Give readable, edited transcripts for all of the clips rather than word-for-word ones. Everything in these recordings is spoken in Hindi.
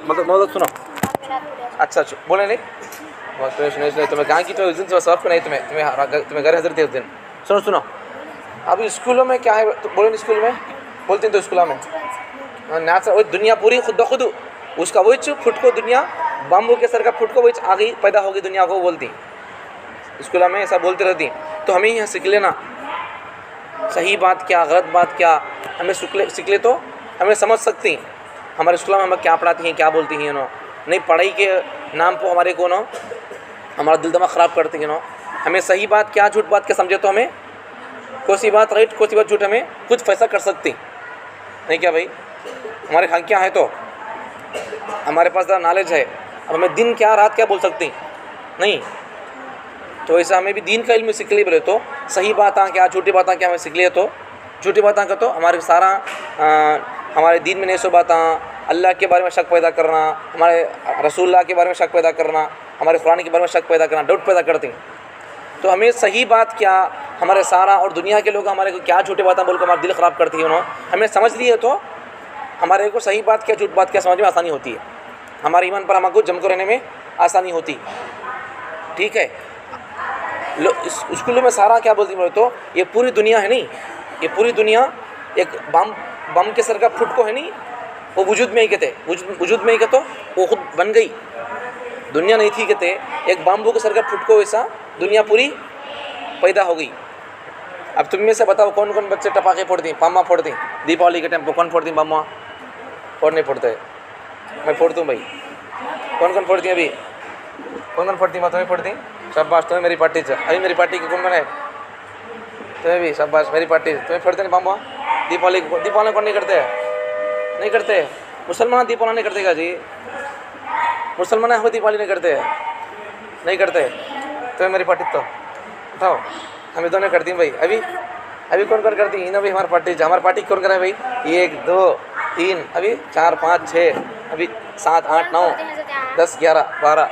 मतलब नौबत सुनो। अच्छा बोले नहीं बहुत सुने तुम्हें कहाँ की तो उस दिन सुबह सबक नहीं तुम्हें घर हजर थे उस दिन। सुनो सुनो अभी स्कूलों में क्या है तो बोले नहीं स्कूल में बोलते हैं तो स्कूलों में नाच वो दुनिया पूरी खुद ब खुद उसका वही फुटको दुनिया बाम्बू के सर का फुटको वही आ गई पैदा होगी दुनिया को बोलती स्कूलों में ऐसा बोलते रहती। तो हमें यहाँ सीख लेना सही बात क्या गलत बात क्या हमें सीख ले तो हमें समझ सकती हमारे स्कूल में हमें क्या पढ़ाती हैं क्या बोलती हैं नो नहीं पढ़ाई के नाम पर हमारे को नो हमारा दिल दिमाग ख़राब करती है नो हमें सही बात क्या झूठ बात क्या समझे तो हमें कोई सी बात राइट कोई सी बात झूठ हमें खुद फैसला कर सकती नहीं क्या भाई हमारे यहाँ क्या है तो हमारे पास नॉलेज है अब हमें दिन क्या रात क्या बोल सकती नहीं तो ऐसा हमें भी दीन का इल्म सीख लिए बोले तो सही बातें क्या झूठी बातें क्या हमें सीख लिए तो झूठी बातें का तो हमारे सारा हमारे दीन में नहीं सो बातें अल्लाह के बारे में शक पैदा करना हमारे रसूलुल्लाह के बारे में शक पैदा करना हमारे कुरान के बारे में शक पैदा करना डाउट पैदा करती तो हमें सही बात क्या हमारे सारा और दुनिया के लोग हमारे को क्या झूठी बातें बोलकर हमारा दिल ख़राब करती है उन्होंने हमें समझ लिए तो हमारे को सही बात क्या झूठ बात क्या समझ में आसानी होती है हमारे ईमान पर हमको जम कर रहने में आसानी होती ठीक है। स्कूलों में सारा क्या बोलती बोले तो ये पूरी दुनिया है नहीं ये पूरी दुनिया एक बम के सर का फुटको है नहीं वो वजूद में ही कहते वजूद में ही कहते वो खुद बन गई दुनिया नहीं थी कहते एक बाम्बू के सर का फुटको वैसा दुनिया पूरी पैदा हो गई। अब तुम में से बताओ कौन कौन बच्चे टपाके फोड़ती बम्मा फोड़ती दीपावली के टाइम पर कौन फोड़ती बम्मा फोड़ नहीं फोड़ते मैं फोड़ती हूँ भाई कौन कौन फोड़ती अभी कौन कौन फोड़ती मैं तुम्हें फोड़ती शाबाश तुम्हें मेरी पार्टी अभी मेरी पार्टी की कौन कौन है तुम्हें भी शाबाश मेरी पार्टी तुम्हें फोड़ते नहीं बम्मा दीपावली कौन नहीं करते मुसलमान दीपावली नहीं करते क्या जी मुसलमान हो दीपावली नहीं करते तो मेरी पार्टी तो बताओ हम दोनों करती हैं भाई अभी कौन कौन करती है भी हमारी पार्टी कौन करे भाई 1 2 3 अभी 4 5 6 अभी 7 8 9 10 11 12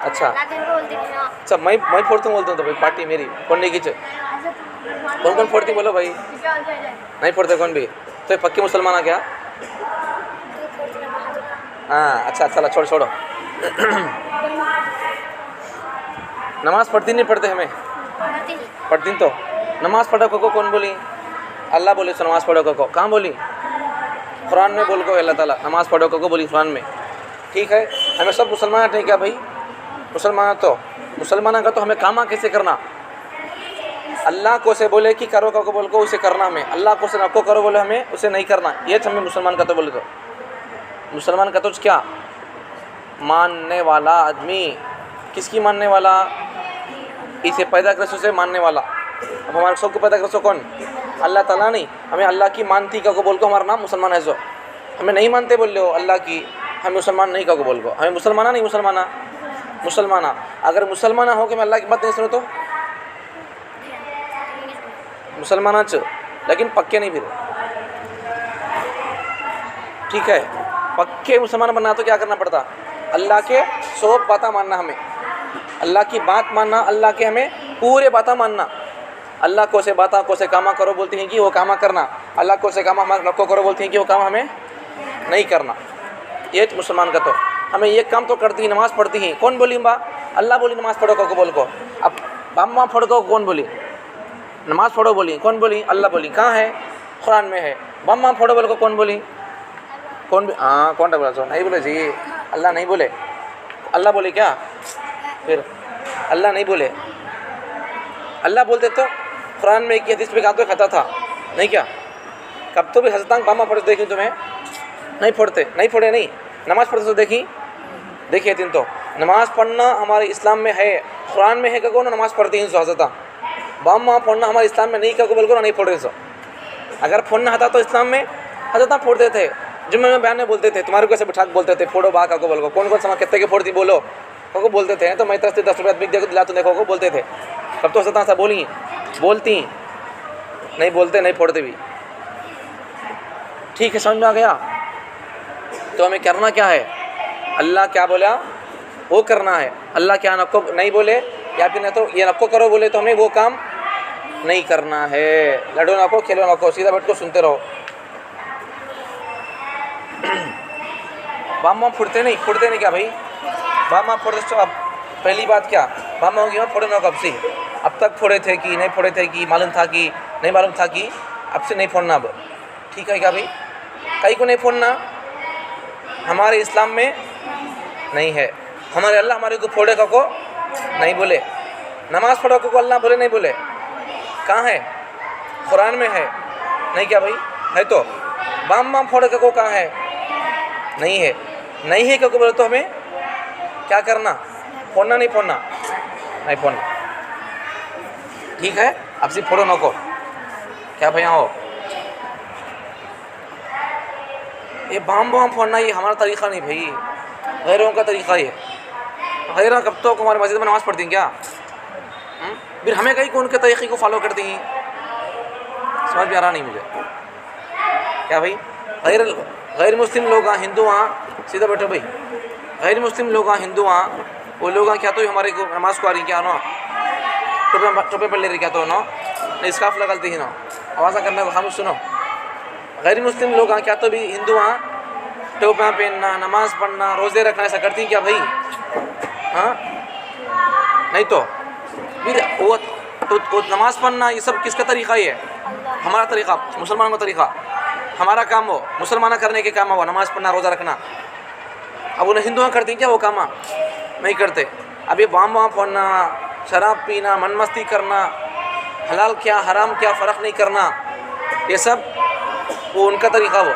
अच्छा मैं फोड़ता हूँ बोलता हूँ तो भाई पार्टी मेरी फोड़ने की कौन कौन फोड़ती बोलो भाई नहीं फोड़ते कौन भी तो पक्के मुसलमान आ क्या हाँ अच्छा चलो छोड़ो नमाज पढ़ती नहीं पढ़ते हमें पढ़ती तो नमाज पढ़ो को कौन बोली अल्लाह बोले सो नमाज पढ़ो को कहाँ बोली कुरान में बोल को अल्लाह ताला नमाज पढ़ो को बोली कुरान में ठीक है। हमें सब मुसलमान नहीं क्या भाई मुसलमान का तो हमें कामा कैसे करना अल्लाह को से बोले कि करो को बोल को उसे करना हमें अल्लाह को से नको करो बोले हमें उसे नहीं करना ये हमें मुसलमान का तो बोले तो मुसलमान का तो क्या मानने वाला आदमी किसकी मानने वाला इसे पैदा कर उसे मानने वाला। अब हमारे सबको पैदा कर कौन अल्लाह ताला नहीं हमें अल्लाह की मानती का को बोल को हमारा नाम मुसलमान है जो हमें नहीं मानते बोल लो अल्लाह की हमें मुसलमान नहीं का को बोल को हमें मुसलमाना नहीं मुसलमाना अगर मुसलमाना हो कि मैं अल्लाह की बात नहीं सुनो तो मुसलमाना लेकिन पक्के नहीं फिर ठीक है पक्के मुसलमान बनना तो क्या करना पड़ता अल्लाह के 100 बातें मानना हमें अल्लाह की बात मानना अल्लाह के हमें पूरे बातें मानना अल्लाह को से बातें को से कामा करो बोलती हैं कि वो कामा करना अल्लाह को से कामा हमारे नको करो बोलती हैं कि वो काम हमें नहीं करना ये मुसलमान का तो हमें ये काम तो करती है नमाज़ पढ़ती हैं कौन बोली बा अल्लाह बोली नमाज़ पढ़ो को बोल को अब बाम्मा पढ़ो को कौन बोली नमाज़ पढ़ो बोली कौन बोली अल्लाह बोली कहाँ है कुरान में है बाम्मा पढ़ो बोल को कौन बोली कौन भी हाँ कौन बोला सो नहीं बोले जी अल्लाह नहीं बोले अल्लाह बोले क्या फिर अल्लाह नहीं बोले अल्लाह बोलते तो कुरान में एक हदीस पे कहा तो खाता था नहीं क्या कब तो भी हजरत बामा पढ़ते देखी तुम्हें नहीं पढ़े नहीं नमाज़ पढ़ते तो देखिए तीन तो नमाज़ पढ़ना हमारे इस्लाम में है कुरान में है क्या को नमाज़ पढ़ती हैं सो हजरत बामा पढ़ना हमारे इस्लाम में नहीं क्या को बोल नहीं पढ़ रहे सो अगर पढ़ना आता तो इस्लाम में हजरत फोड़ते थे जुम्मे में बयान में बोलते थे तुम्हारे को ऐसे बिठा बोलते थे फोड़ो बा का को बोल को कौन समय कितने के फोड़ती बोलो को बोलते थे तो मैं तरफ से 10 रुपये आदमी देखो दिला तो देखो को बोलते थे तब तो हजरत सा बोलती नहीं बोलते नहीं फोड़ते भी ठीक है समझ में आ गया। तो हमें करना क्या है अल्लाह क्या बोला वो करना है अल्लाह क्या नको नहीं बोले या फिर नहीं तो ये नको करो बोले तो हमें वो काम नहीं करना है लड़ो नको खेलो नको सीधा बैठ को सुनते रहो बाम वाम फुटते नहीं क्या भाई? बाम वाम फोड़ते तो अब पहली बात क्या, बाम होगी वहाँ फोड़े ना कब से? अब तक फोड़े थे कि नहीं फोड़े थे, कि मालूम था कि नहीं मालूम था, कि अब से नहीं फोड़ना अब, ठीक है क्या भाई? कहीं को नहीं फोड़ना हमारे इस्लाम में नहीं है। हमारे अल्लाह हमारे को फोड़े का को नहीं बोले, नमाज़ पढ़ो को अल्लाह बोले नहीं बोले, कहाँ है? कुरान में है नहीं क्या भाई? है तो बाम बाम फोड़े का को कहाँ है? नहीं है। नहीं है क्योंकि बोले तो हमें क्या करना? फोड़ना नहीं फोड़ना? नहीं फोड़ना, ठीक है? अब सिर्फ फोड़ो नको क्या भैया हो? ये बाम बाम फोड़ना ये हमारा तरीक़ा नहीं भाई, गैरों का तरीक़ा ये। गैर कब तो हमारे मस्जिद में नमाज़ पढ़ती हैं क्या? फिर हमें कहीं को उनके तरीक़े को फॉलो करती हैं, समझ में आ रहा नहीं मुझे क्या भाई? गैर मुस्लिम लोग हाँ हिंदू हाँ, सीधा बैठो भाई, गैर मुस्लिम लोग हाँ हिंदू हाँ, वो लोग हाँ क्या तो हमारे को नमाज़ को आ रही क्या नो? टोपे पर ले रही क्या तो नो? स्काफ लगाती ही नो? आवाज़ करना खामोश सुनो। गैर मुस्लिम लोग हाँ क्या तो भी हिंदू हाँ टोपा पहनना, नमाज़ पढ़ना, रोज़े रखना ऐसा करती हैं क्या भाई? हाँ नहीं तो फिर वो तो नमाज़ पढ़ना ये सब किसका तरीक़ा है? हमारा तरीक़ा, मुसलमानों का तरीक़ा, हमारा काम हो मुसलमान करने के काम हो नमाज़ पढ़ना, रोज़ा रखना। अब उन्हें हिंदुआ करती हैं क्या वो काम? नहीं करते। अब ये बाम वाम फोड़ना, शराब पीना, मनमस्ती करना, हलाल क्या हराम क्या फ़र्क नहीं करना, ये सब वो उनका तरीक़ा, वो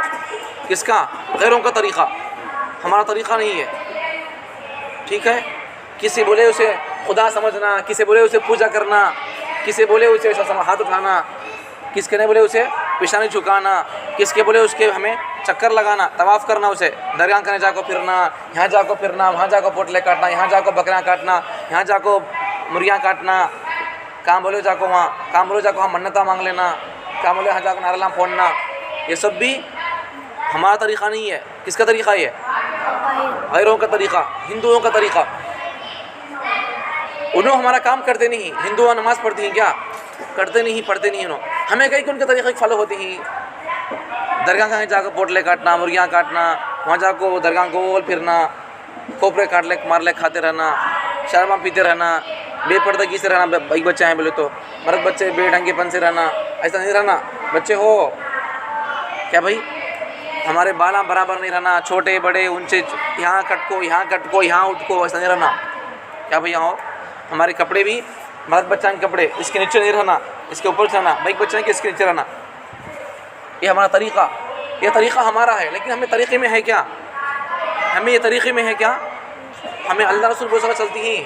किसका? गैरों का तरीक़ा, हमारा तरीक़ा नहीं है, ठीक है? किसी बोले उसे खुदा समझना, किसी बोले उसे पूजा करना, किसी बोले उसे हाथ उठाना, किसके नहीं बोले उसे पेशानी झुकाना, किसके बोले उसके हमें चक्कर लगाना, तवाफ़ करना, उसे दरगाह करने जाको फिरना, यहाँ जाको फिरना, वहाँ जाको पोटले काटना, यहाँ जाको बकरियाँ काटना, यहाँ जाको मुर्गियाँ काटना, काम बोले जाको वहाँ, काम बोले जाको वहाँ मन्नता मांग लेना, काम बोले यहाँ जाको नारला फोड़ना, ये सब भी हमारा तरीक़ा नहीं है। किसका तरीक़ा है? गैरों का तरीक़ा, हिंदुओं का तरीक़ा। उन्होंने हमारा काम करते नहीं, हिंदुआ नमाज़ पढ़ती हैं क्या? करते नहीं, पढ़ते नहीं उन्होंने, हमें कहीं उनके तरीक़े फॉलो होती ही। दरगाह कहीं जाकर पोटले काटना, मुर्गियाँ काटना, वहाँ जाको दरगाह गोल फिरना, खोपरे काट ले मार ले खाते रहना, शराब पीते रहना, बेपर्दगी से रहना, एक बच्चा है बोले तो मर्द बच्चे बेढंगेपन से रहना, ऐसा नहीं रहना। बच्चे हो क्या भाई? हमारे बाला बराबर नहीं रहना, छोटे बड़े ऊंचे, यहाँ कटको यहाँ उठको, ऐसा नहीं रहना क्या भैया हो? हमारे कपड़े भी मर्द बच्चा के कपड़े इसके नीचे नहीं रहना, इसके ऊपर रहना, भाई बच्चा के इसके नीचे रहना, ये हमारा तरीक़ा, ये तरीक़ा हमारा है। लेकिन हमें तरीक़े में है क्या? हमें ये तरीक़े में है क्या? हमें अल्लाह रसूल बोल चलती ही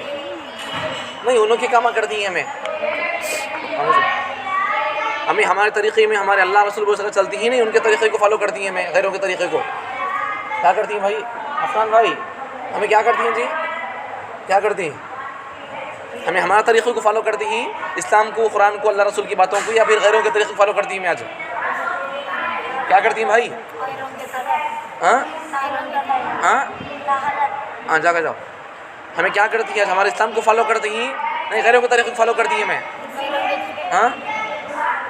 नहीं, उन्हों के काम करती हैं हमें हमारे तरीक़े में हमारे अल्लाह रसूल बोल चलती ही नहीं, उनके तरीक़े को फॉलो करती हैं। हमें गैरों के तरीक़े को क्या करती हैं भाई? अफगान भाई हमें क्या करती हैं जी? क्या करती हैं? हमें हमारा तरीक़े को फॉलो करती ही, इस्लाम को, कुरान को, अल्लाह रसूल की बातों को, या फिर गैरों के तरीक़े को फॉलो करती हैं? आज क्या करती हैं भाई? हाँ हाँ हाँ जाकर जाओ। हमें क्या करती है? हमारे इस्लाम को फॉलो करती ही नहीं, गैरों के तरीक़े को फॉलो करती हैं हमें। हाँ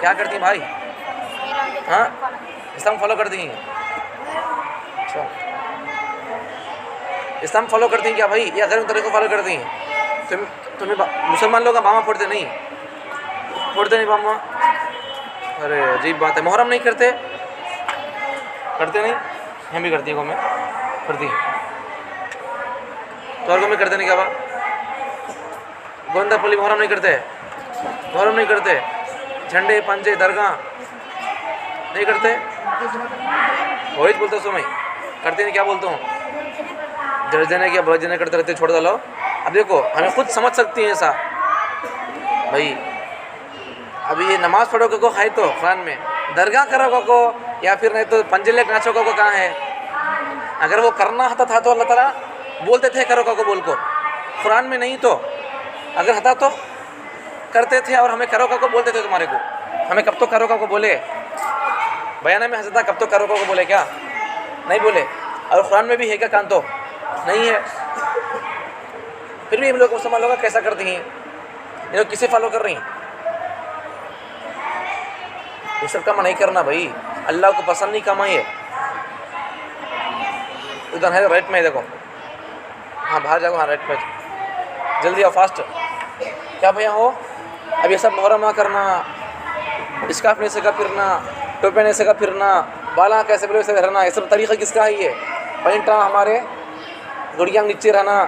क्या करती हैं भाई? हाँ इस्लाम फॉलो करती हैं? अच्छा इस्लाम फॉलो करती हैं क्या भाई, या गैरों के तरीक़े को फॉलो करती हैं? तुम्हें मुसलमान लोग बामा फोड़ते नहीं बामा? अरे अजीब बात है। मुहर्रम नहीं करते नहीं? हम भी करती है, मैं करती है तो और में करते नहीं क्या बात? गोंदापल्ली मुहर्रम नहीं करते, झंडे पंजे दरगाह नहीं करते, वही बोलता हूँ मैं, करते नहीं क्या बोलता हूँ? जर्जने क्या भजने करते रहते, छोड़ डालो। अब देखो हमें खुद समझ सकती हैं ऐसा भाई। अभी ये नमाज़ पढ़ोगे को है तो कुरान में, दरगाह करोगे को, या फिर नहीं तो पंजले नाचोगे को कहाँ है? अगर वो करना था तो अल्लाह ताला बोलते थे करोगे को बोल को, कुरान में नहीं तो अगर हता तो करते थे, और हमें करोगे को बोलते थे तुम्हारे को। हमें कब तो करोगे को बोले? बयान में हजरत कब तो करोगे को बोले क्या? नहीं बोले। और कुरान में भी है क्या? कान तो नहीं है। फिर भी हम लोग मुसलमान लोग कैसा करती हैं? ये लोग किसे फॉलो कर रही हैं? ये सब काम नहीं करना भाई, अल्लाह को पसंद नहीं काम है। उधर है राइट में, देखो। हाँ बाहर जाओ, हाँ राइट में, जल्दी आओ फास्ट। क्या भैया हो? अब ये सब मुहर्रमा करना, स्कार्फ नहीं सका फिरना, टोपे नहीं सका फिरना, बाला कैसे बोले वैसे रहना, ये सब तरीक़ा किसका है? ये पैंटा हमारे गुड़िया नीचे रहना,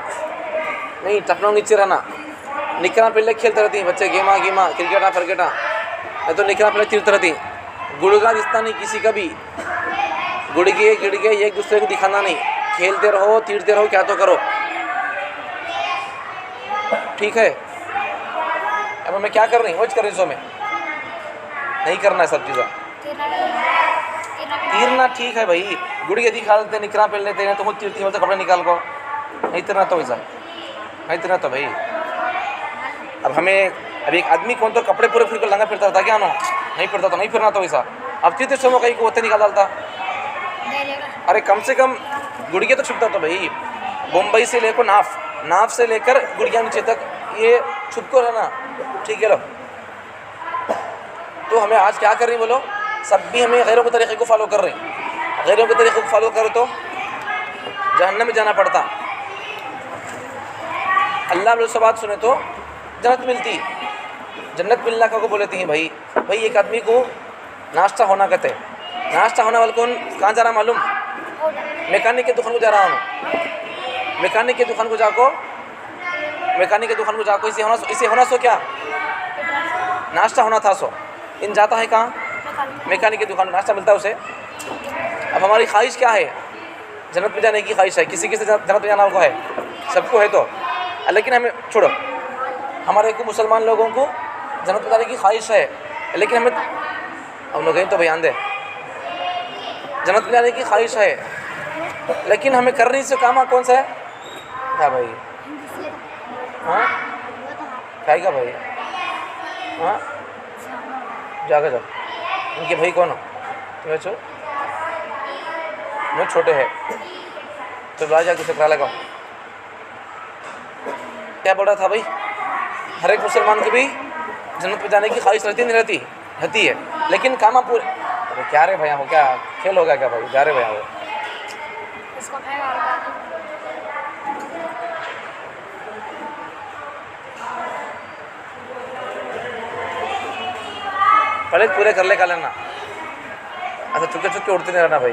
नहीं टफनों नीचे रहना, निकला पहले खेलते रहती हैं बच्चे, गेमा गेमा क्रिकेटा फ्रिकेटा, नहीं तो निकला पहले तीरते रहती। गुड़गा दिखता नहीं किसी का भी, गुड़गे गिड़गे एक दूसरे को दिखाना नहीं, खेलते रहो तीरते रहो, क्या तो करो, ठीक है। अब मैं क्या कर रही हूँ, कर रही सो में नहीं करना है सब चीज़ें। तीरना ठीक है भाई, गुड़िया दिखा देते, निकला पहन लेते हैं, तो खुद तीरती बोलते कपड़े निकाल को, नहीं तीरना तो वैसा नहीं तीरना तो भाई। अब हमें अब एक आदमी कौन तो कपड़े पूरे फिर कर लंगा फिरता था क्या? नो नहीं फिरता तो नहीं फिरना तो वैसा। अब तीरते समय कहीं को होते निकाल डालता, अरे कम से कम गुड़िया तो छुपता तो भाई। मुंबई से लेकर नाफ से लेकर गुड़िया नीचे तक ये छुप को रहना, ठीक है। लो तो हमें आज क्या कर रही बोलो, सब भी हमें गैरों के तरीक़े को फॉलो कर रहे हैं। गैरों के तरीक़े को फॉलो करो तो जहन्नम में जाना पड़ता। अल्लाह से बात सुने तो जन्नत मिलती, जन्नत मिलना को बोलती हैं भाई। एक आदमी को नाश्ता होना कहते हैं, नाश्ता होना वाले कौन कहाँ जा रहा मालूम? मैकेनिक के दुकान को जा रहा हूँ, मैकेनिक के दुकान को जाको इसे होना सो क्या नाश्ता होना था सो इन जाता है कहाँ? मैकेनिक की दुकान में नाश्ता मिलता है उसे। अब हमारी ख्वाहिश क्या है? जन्नत में जाने की ख्वाहिश है। किसी किसी जन्नत में जाना को है, सबको है तो, लेकिन हमें छोड़ो, हमारे को मुसलमान लोगों को जन्नत में जाने की ख्वाहिश है, लेकिन हमें हम लोग तो बयान दे जन्नत में जाने की ख्वाहिश है, लेकिन हमें करने से काम कौन सा है? क्या भाई? हाँ क्या क्या भाई? हाँ जाकर जाओ, इनके भाई कौन हो? तुम्हें छो मैं छोटे हैं तो राजा किसे करा लगाओ। क्या बोल रहा था भाई? हर एक मुसलमान की भी जन्नत में जाने की ख्वाहिश रहती नहीं रहती है, लेकिन काम पूरे। अरे क्या रे भैया हो, क्या खेल होगा क्या भाई? जा रे भैया हो, पहले पूरे कर ले का लेना, अच्छा चुके उड़ते नहीं रहना भाई।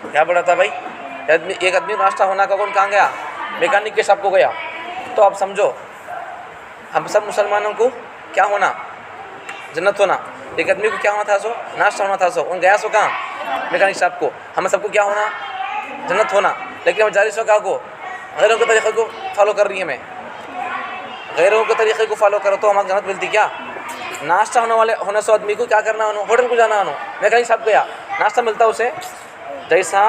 क्या बोला था भाई? एक आदमी नाश्ता होना का कौन कहाँ गया? मैकेनिक के शॉप को गया। तो आप समझो हम सब मुसलमानों को क्या होना? जन्नत होना। एक आदमी को क्या होना था? सो नाश्ता होना था, सो उन गया सो कहाँ? मैकेनिक शॉप को। हमें सबको क्या होना? जन्नत होना। लेकिन हम जारी सो कहाँ को? गैरों के तरीक़े को फॉलो कर रही है। हमें गैरों के तरीक़े को फॉलो करो तो हमें जन्नत मिलती क्या? नाश्ता होने से आदमी को क्या करना? होटल को जाना, मैकेनिक शॉप गया, नाश्ता मिलता उसे। जैसा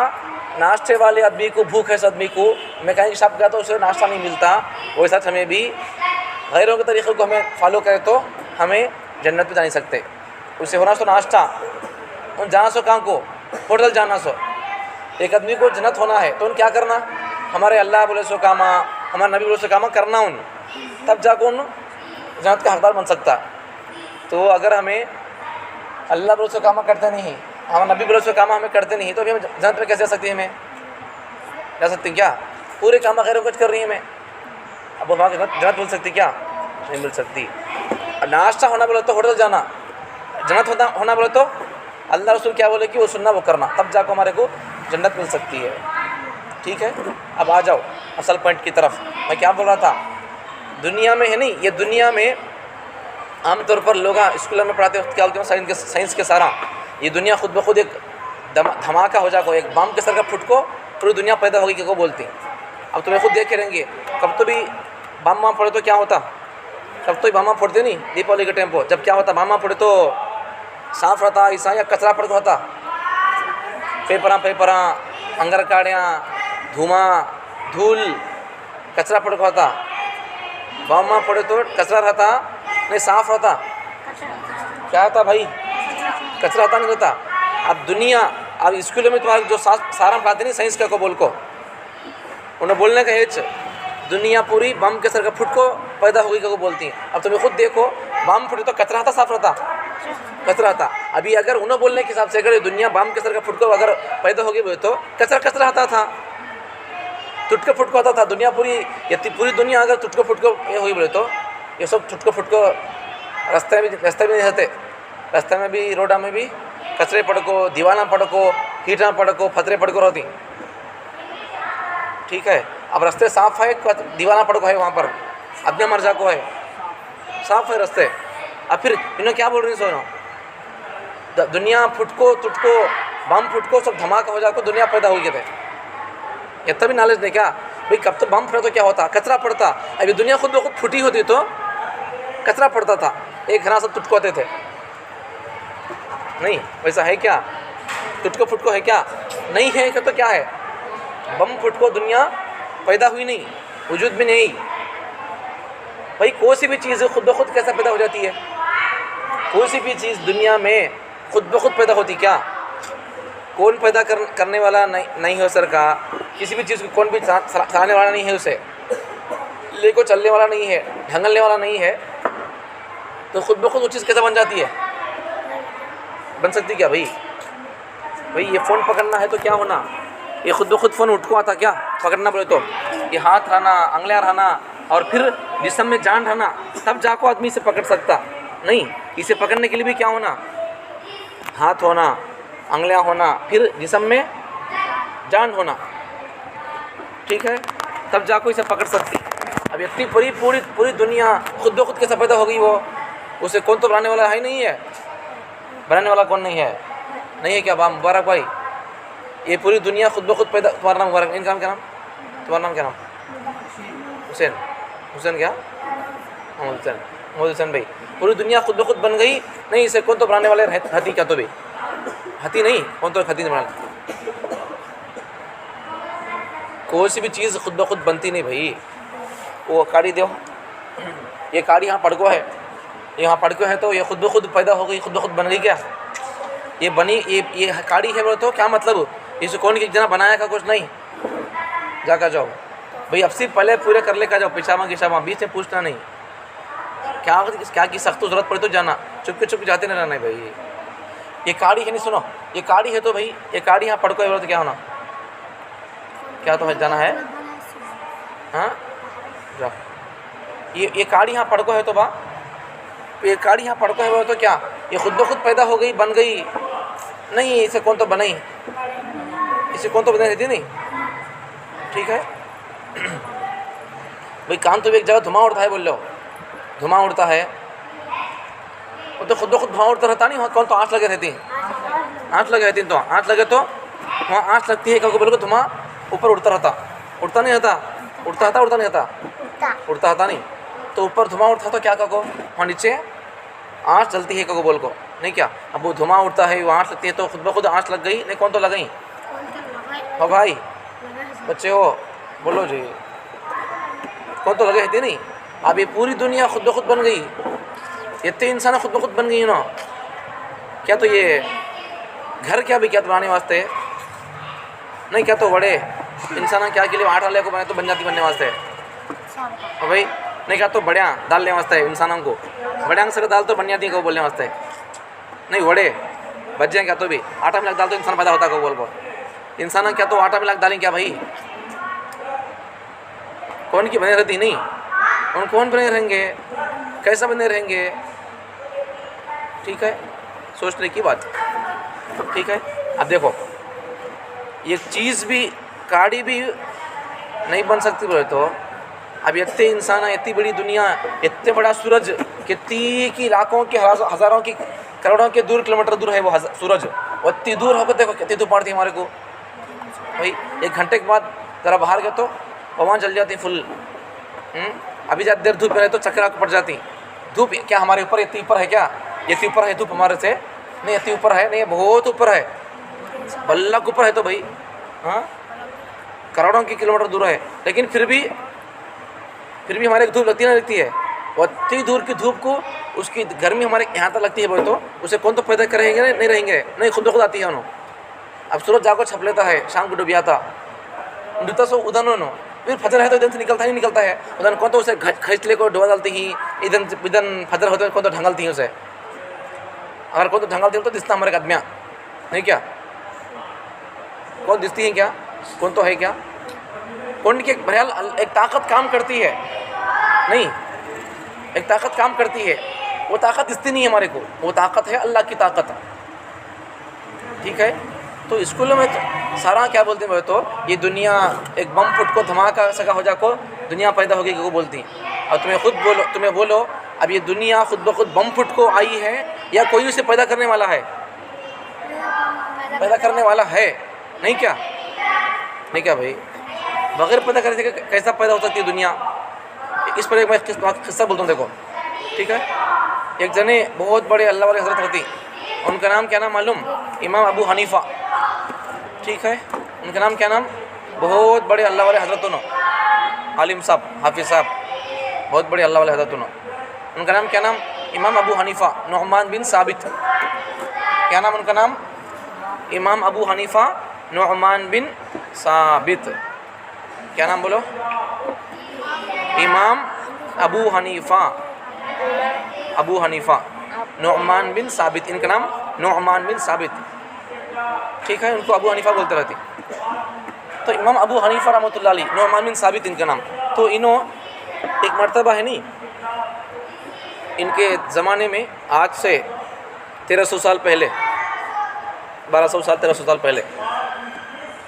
नाश्ते वाले आदमी को भूख है, आदमी को मैकेनिक शॉप गया तो उसे नाश्ता नहीं मिलता, वैसा हमें भी गैरों के तरीक़े को हमें फॉलो करें तो हमें जन्नत में जा नहीं सकते। उसे होना सो नाश्ता, उन जाना सो कहाँ को? होटल जाना सो। एक आदमी को जन्नत होना है तो उन क्या करना? हमारे अल्लाह बोले सो कामा, हमारे नबी बोले सो कामा करना, उन तब जाकर उन जन्नत का हकदार बन सकता। तो अगर हमें अल्लाह बोले सो कामा करते नहीं, हमारे नबी बोले सो कामा हमें करते नहीं, तो अभी हम जन्नत में कैसे जा सकती है? हमें जा सकती क्या? पूरे कामा गैरों कुछ कर रही है हमें, अब वहाँ जन्नत मिल सकती क्या? नहीं मिल सकती। नाश्ता होना बोले तो होटल जाना, जन्नत होना बोले तो अल्लाह रसूल क्या बोले कि वो सुनना वो करना, तब जाकर हमारे को जन्नत मिल सकती है। ठीक है, अब आ जाओ असल पॉइंट की तरफ। मैं क्या बोल रहा था? दुनिया में है नहीं, ये दुनिया में आमतौर पर लोग स्कूल में पढ़ाते वक्त क्या बोलते हैं? साइंस के सारा ये दुनिया खुद ब खुद एक धमाका हो जाको, एक बम के सर का फुटको पूरी दुनिया पैदा होगी क्या बोलती। अब तुम्हें खुद देख के रहेंगे, कब तो भी बम फोड़े तो क्या होता? कब तो बम फोड़ते नहीं दीपावली के टाइम पर, जब क्या होता? बम फोड़े तो साफ रहता ऐसा या कचरा पड़ होता? पेपरा अंगर काड़ियाँ, धुआं धूल कचरा पड़ होता। बम फोड़े तो कचरा रहता नहीं, साफ रहता। क्या होता भाई? कचरा आता नहीं रहता। अब दुनिया, अब स्कूलों में तुम्हारे जो सारा पढ़ाते नहीं साइंस का को बोल को, उन्हें बोलने का हेच दुनिया पूरी बम के सर का फुट को पैदा होगी को बोलती हैं। अब तुम्हें खुद देखो, बम फुटे तो कचरा आता साफ रहता? कचरा आता। अभी अगर उन्होंने बोलने के हिसाब से अगर ये दुनिया बम के सर का फुटको अगर पैदा हो गई तो कचरा कचरा आता था, टुटको फुटको आता था। दुनिया पूरी पूरी दुनिया अगर टुटको फुटको ये हुई बोले तो ये सब टुटको फुटको रास्ते में नहीं रहते। रास्ते में भी रोडा में भी कचरे पड़को, दीवाना पड़को, हीटा पड़को, फतरे पड़को रहती। ठीक है, अब रास्ते साफ है, दीवाना पड़को है, वहाँ पर आदमी मर जाको है, साफ है रास्ते। अब फिर इन्होंने क्या बोल रही सोनो, दुनिया फुटको टुटको बम फुटको सब धमाका हो जाको दुनिया पैदा हो गए थे। इतना भी नॉलेज नहीं क्या भाई? कब तो बम फटे तो क्या होता, कचरा पड़ता। अभी दुनिया खुद ब खुद फूटी होती तो कचरा पड़ता था, एक घना सब टुटको होते थे। नहीं वैसा है क्या? टुटको फुटको है क्या? नहीं है क्या? तो क्या है? बम फुटको दुनिया पैदा हुई नहीं, वजूद भी नहीं भाई। कोई सी भी चीज़ खुद ब खुद कैसे पैदा हो जाती है? कोई सी भी चीज़ दुनिया में खुद ब खुद पैदा होती क्या? कौन पैदा करने वाला नहीं हो सर का? किसी भी चीज़ को कौन भी चलाने वाला नहीं है, उसे लेको चलने वाला नहीं है, ढंगलने वाला नहीं है, तो खुद ब खुद वो चीज़ कैसे बन जाती है? बन सकती क्या भाई? भाई ये फ़ोन पकड़ना है तो क्या होना? ये खुद ब खुद फ़ोन उठ को आता क्या पकड़ना बोले तो? ये हाथ रहना, अंगलियाँ रहना और फिर जिस्म में जान रहना, तब जाको आदमी इसे पकड़ सकता। नहीं, इसे पकड़ने के लिए भी क्या होना? हाथ होना, अंगलियाँ होना, फिर जिस्म में जान होना। ठीक है, तब जाको इसे पकड़ सकती। अब इतनी पूरी दुनिया खुद ब खुद कैसे पैदा हो गई? वो उसे कौन तो बनाने वाला है नहीं है? बनाने वाला कौन नहीं है? नहीं है क्या? मुबारक भाई, ये पूरी दुनिया खुद ब खुद पैदा। तुम्हारा नाम मुबारक, इनका नाम क्या नाम? तुम्हारा नाम क्या नाम? हुसैन। हुसैन क्या? मोहम्मद हुसैन भाई। पूरी दुनिया खुद ब खुद बन गई नहीं, इसे कौन तो बनाने वाले? हती क्या? तो भी हती नहीं, कौन तो हती नहीं बना। कोई सी भी चीज़ खुद ब खुद बनती नहीं भाई। वो काड़ी दो, ये काड़ी यहाँ पड़को है, यहाँ पड़को है तो ये खुद ब खुद पैदा हो गई, खुद ब खुद बन गई क्या? ये बनी, ये काड़ी है बोले तो क्या मतलब? इसे कौन की जना बनाया का? कुछ नहीं। जाकर जाओ भाई, अब से पहले पूरे कर ले का जाओ, पिछामा गिशामा बीच में पूछना नहीं। क्या की सख्त जरूरत पड़े तो जाना, चुपके जाते नहीं रहना भाई। ये काड़ी है, नहीं सुनो, ये काड़ी है तो भाई ये काड़ी यहाँ पड़को है बोले तो क्या होना? क्या तो है, जाना है? हाँ जाओ। ये काड़ी यहाँ पड़को है तो बा, ये काड़ी यहाँ पड़को है बोले तो क्या? ये खुद ब खुद पैदा हो गई, बन गई नहीं, इसे कौन तो बनाई? इसे कौन तो बनाई रहती नहीं। ठीक है भाई, कान तो भी एक जगह धुआं उड़ता है बोल लो, धुआं उड़ता है, वो तो खुद ब खुद धुआं उड़ता रहता नहीं। वहाँ कौन तो आँच लगे रहती, आँच लगे रहती, तो आँच लगे तो वहाँ आँच लगती है, क्योंकि बोलो धुआं ऊपर उड़ता रहता, उड़ता नहीं रहता, उड़ता था, उड़ता नहीं रहता, उड़ता था नहीं, तो ऊपर धुआं उड़ता तो क्या कहो, वहाँ नीचे आँच जलती है कहो बोल को नहीं क्या? अब वो धुआं उड़ता है, वो आँच लगती है, तो खुद ब खुद आँच लग गई नहीं, कौन तो लगई? हो भाई बच्चे हो, बोलो जी, कौन तो लगे रहती नहीं। अब ये पूरी दुनिया खुद ब खुद बन गई, इतने इंसान खुद ब खुद बन गई ना क्या? तो ये घर क्या भी क्या तो बनाने वास्ते नहीं, क्या तो बड़े इंसान क्या के लिए आटा ले को बने तो बन जाती बनने वास्ते और भाई नहीं, क्या तो बढ़िया दाल लेने वास्ते इंसानों को, बढ़िया से दाल तो बन जाती है को बोलने वास्ते नहीं, बड़े बच जाए क्या तो भी आटा मिला दाल तो इंसान पैदा होता को बोल को। इंसान क्या तो आटा मिला दालें क्या भाई? कौन की बने रहती नहीं, उन कौन बने रहेंगे, कैसा बने रहेंगे? ठीक है, सोचने की बात। ठीक है, अब देखो ये चीज़ भी काड़ी भी नहीं बन सकती बोले तो अब इतने इंसान, इतनी बड़ी दुनिया, इतने बड़ा सूरज, कितनी की लाखों के हज़ारों की करोड़ों के दूर किलोमीटर दूर है वो सूरज, और इतनी दूर होकर देखो कितनी धूप पड़ती है हमारे को भाई। 1 घंटे के बाद ज़रा बाहर गए तो पवन जल जाती फुल। अभी ज़्यादा देर धूप में रहे तो चक्कर पड़ जाती। धूप क्या हमारे ऊपर इतनी ऊपर है क्या? इतनी ऊपर है धूप हमारे से? नहीं, इतनी ऊपर है नहीं, बहुत ऊपर है, बल्ला के ऊपर है तो भाई। हाँ, करोड़ों की किलोमीटर दूर है, लेकिन फिर भी हमारे धूप लगती ना लगती है। और इतनी दूर की धूप को उसकी गर्मी हमारे यहाँ तक लगती है बोले तो उसे कौन तो पैदा करेंगे? नहीं रहेंगे, नहीं, खुद ब खुद आती है उन्होंने। अब सूरज जाकर छप लेता है, शाम को डूब जाता, डूबता सो उधर नो, फिर फजर है तो इधर से निकलता ही निकलता है, उधर कौन तो उसे खींच ले को डुबा डालती ही, इधर फजर होते कौन तो ढंगलती ही उसे। अगर कोण तो जंगल देखो तो दिसता हमारे आदमियाँ नहीं क्या? कौन दिखती है क्या? कौन तो है क्या? कौन की बहरहाल एक ताकत काम करती है, नहीं एक ताकत काम करती है, वो ताकत दिखती नहीं है हमारे को, वो ताकत है अल्लाह की ताकत, ठीक है। तो स्कूलों में तो सारा क्या बोलते हैं तो ये दुनिया एक बम फुट को धमाका सका हो जाको दुनिया पैदा होगी को बोलती हैं। और तुम्हें बोलो अब ये दुनिया खुद ब खुद बम फुट को आई है या कोई उसे पैदा करने वाला है? पैदा करने वाला है, नहीं क्या? नहीं क्या भाई? बगैर पैदा करने से कैसा पैदा हो सकती है दुनिया? इस पर एक मैं किस्सा बोलता हूँ, देखो ठीक है। एक जने बहुत बड़े अल्लाह वाले हजरत होती, उनका नाम क्या नाम मालूम? इमाम अबू हनीफ़ा, ठीक है। उनका नाम क्या नाम? बहुत बड़े अल्लाह वाले हजरत आलिम साहब, हाफिज़ साहब, बहुत बड़े अल्लाह वाले हजरत। उनका नाम क्या नाम? इमाम अबू हनीफ़ा नुअमान बिन साबित। क्या नाम उनका नाम? इमाम अबू हनीफ़ा नुअमान बिन साबित। क्या नाम बोलो? इमाम अबू हनीफ़ा नुअमान बिन साबित। इनका नाम नुअमान बिन साबित, ठीक है। उनको अबू हनीफ़ा बोलते रहते। तो इमाम अबू हनीफ़ा रहमतुल्लाह अलैह, नुअमान बिन साबित इनका नाम। तो इन्हों एक मर्तबा है नहीं, इनके ज़माने में आज से 1300 साल पहले, 1200 साल 1300 साल पहले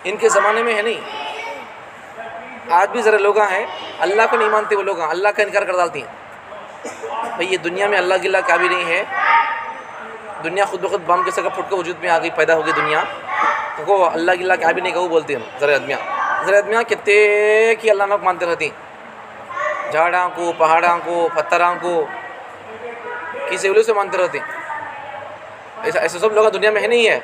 इनके ज़माने में है नहीं, आज भी ज़रा लोग हैं अल्लाह को नहीं मानते, वो लोग अल्लाह का इनकार कर डालती हैं। भाई ये दुनिया में अल्लाह गिल्ला क्या भी नहीं है, दुनिया खुद ब खुद बम के सका फुट के वजूद में आ गई, पैदा हो गई दुनिया, तो अल्लाह गिल्ला क्या भी नहीं कहूँ बोलती हैं। ज़रा आदमियाँ कितने की अल्लाह नाक मानते रहती, झाड़ा को, पहाड़ा को, पत्थरों को, किसी वजह से मानते रहते। ऐसे सब लोग दुनिया में है नहीं है।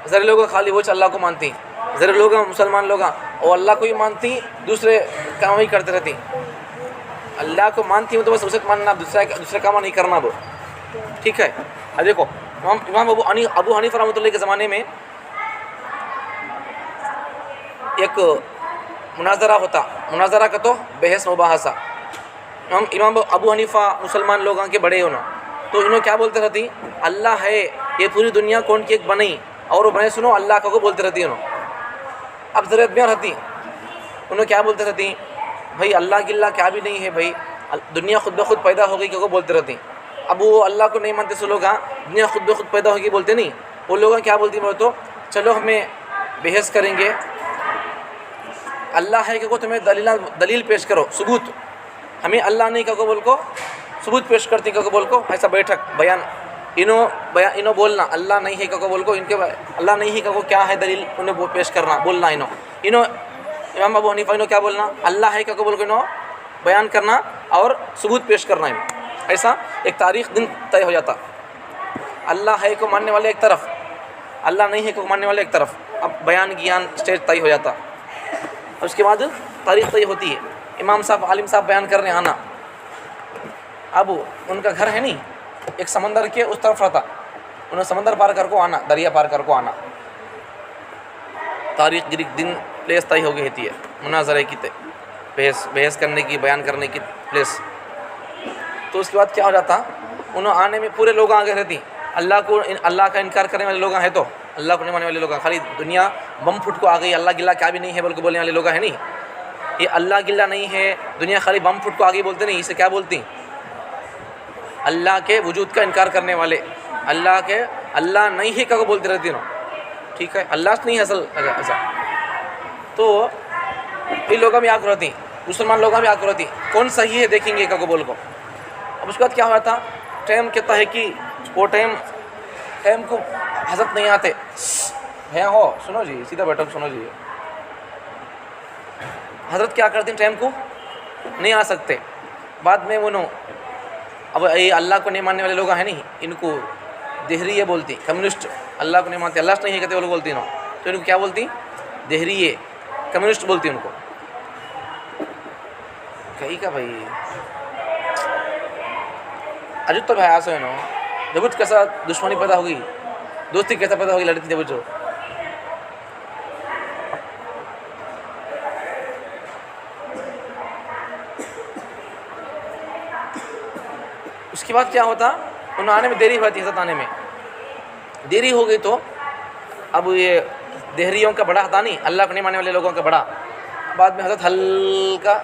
ज़रा लोग खाली वो अल्लाह को मानती, ज़रा लोग मुसलमान लोग और अल्लाह को ही मानती, दूसरे काम ही करते रहती। अल्लाह को मानती हूँ तो बस उसे मानना, दूसरा काम नहीं करना वो, ठीक है। अब देखो इमाम अबू हनीफ़ा रहमतुल्लाह के ज़माने में एक मुनाजरा होता, मुनाजरा का तो बहस मुबाहसा। इमाम अबू हनीफ़ा मुसलमान लोगों के बड़े होना, तो इन्होंने क्या बोलते रहती? अल्लाह है, ये पूरी दुनिया कौन की एक बनाई, और वो बने सुनो अल्लाह को बोलते रहती है। अब ज़रूरत में रहती, उन्होंने क्या बोलते रहती? भाई अल्लाह गिल्ला क्या भी नहीं है, भाई दुनिया खुद ब खुद पैदा हो गई क्यों बोलते रहती। अब वो अल्लाह को नहीं मानते, सो लोग दुनिया खुद ब खुद पैदा होगी बोलते नहीं। वो लोग क्या बोलती बोलो तो चलो हमें बहस करेंगे, अल्लाह है क्यों तुम्हें दलील पेश करो, सबूत। हमें अल्लाह नहीं कहो बोल को सबूत पेश करती कहो बोल को, ऐसा बैठक बयान इनो बोलना अल्लाह नहीं है कहो बोल को, इनके अल्लाह नहीं है कहो क्या है दलील, उन्हें वो पेश करना बोलना। इनो इमाम अबू हनीफ़ा इनो क्या बोलना? अल्लाह है कहो बोल को इनो बयान करना और सबूत पेश करना। ऐसा एक तारीख़ दिन तय हो जाता। अल्लाह है को मानने वाले एक तरफ, अल्लाह नहीं है को मानने वाले एक तरफ। अब बयान ज्ञान स्टेज तय हो जाता। उसके बाद तारीख़ तय होती है, इमाम साहब आलिम साहब बयान करने आना। अब उनका घर है नहीं, एक समंदर के उस तरफ रहता, उन्हें समंदर पार कर को आना, दरिया पार कर को आना। तारीख़ गिरिक दिन प्लेस तय हो गई थी है, मुनाजरे की बहस करने की, बयान करने की प्लेस। तो उसके बाद क्या हो जाता? उन्हें आने में पूरे लोग आगे रहती। अल्लाह का इनकार करने वाले लोग हैं, तो अल्लाह को नहीं मानने वाले लोग, खाली दुनिया बम फुट को आ गई, अल्लाह गिल्ला क्या भी नहीं है बोल के बोलने वाले लोग हैं नहीं। ये अल्लाह गिल्ला नहीं है, दुनिया खाली बम फुट को आ गई बोलते नहीं। इसे क्या बोलती? अल्लाह के वजूद का इनकार करने वाले, अल्लाह नहीं है क्या बोलते रहती ना, ठीक है। अल्लाह नहीं है असल ऐसा। तो ये लोग भी आकर रहती, मुसलमान लोग भी आकर रहती, कौन सही है देखेंगे क्या बोल को। अब उसके बाद क्या हुआ था? टाइम कहता है कि वो टाइम को हजरत नहीं आते। भैया हो सुनो जी, सीधा बैठो सुनो जी। हजरत क्या करते हैं? टाइम को नहीं आ सकते। बाद में वो अब ये अल्लाह को नहीं मानने वाले लोग हैं नहीं, इनको देहरिये बोलती, कम्युनिस्ट। अल्लाह को नहीं मानते, अल्लाह नहीं है कहते वो लोग बोलती ना, तो इनको क्या बोलती? देहरिये, कम्युनिस्ट बोलती उनको। कहीं का भाई अजब तो भाई आसो है ना, जब कैसा दुश्मनी पैदा होगी, दोस्ती कैसा पैदा होगी, लड़ती जब जो। उसके बाद क्या होता? उन्हें आने में देरी हुई थी, हजरत आने में देरी हो गई। तो अब ये देहरियों का बड़ा था नहीं, अल्लाह को नहीं मानने वाले लोगों का बड़ा, बाद में हजरत हल्का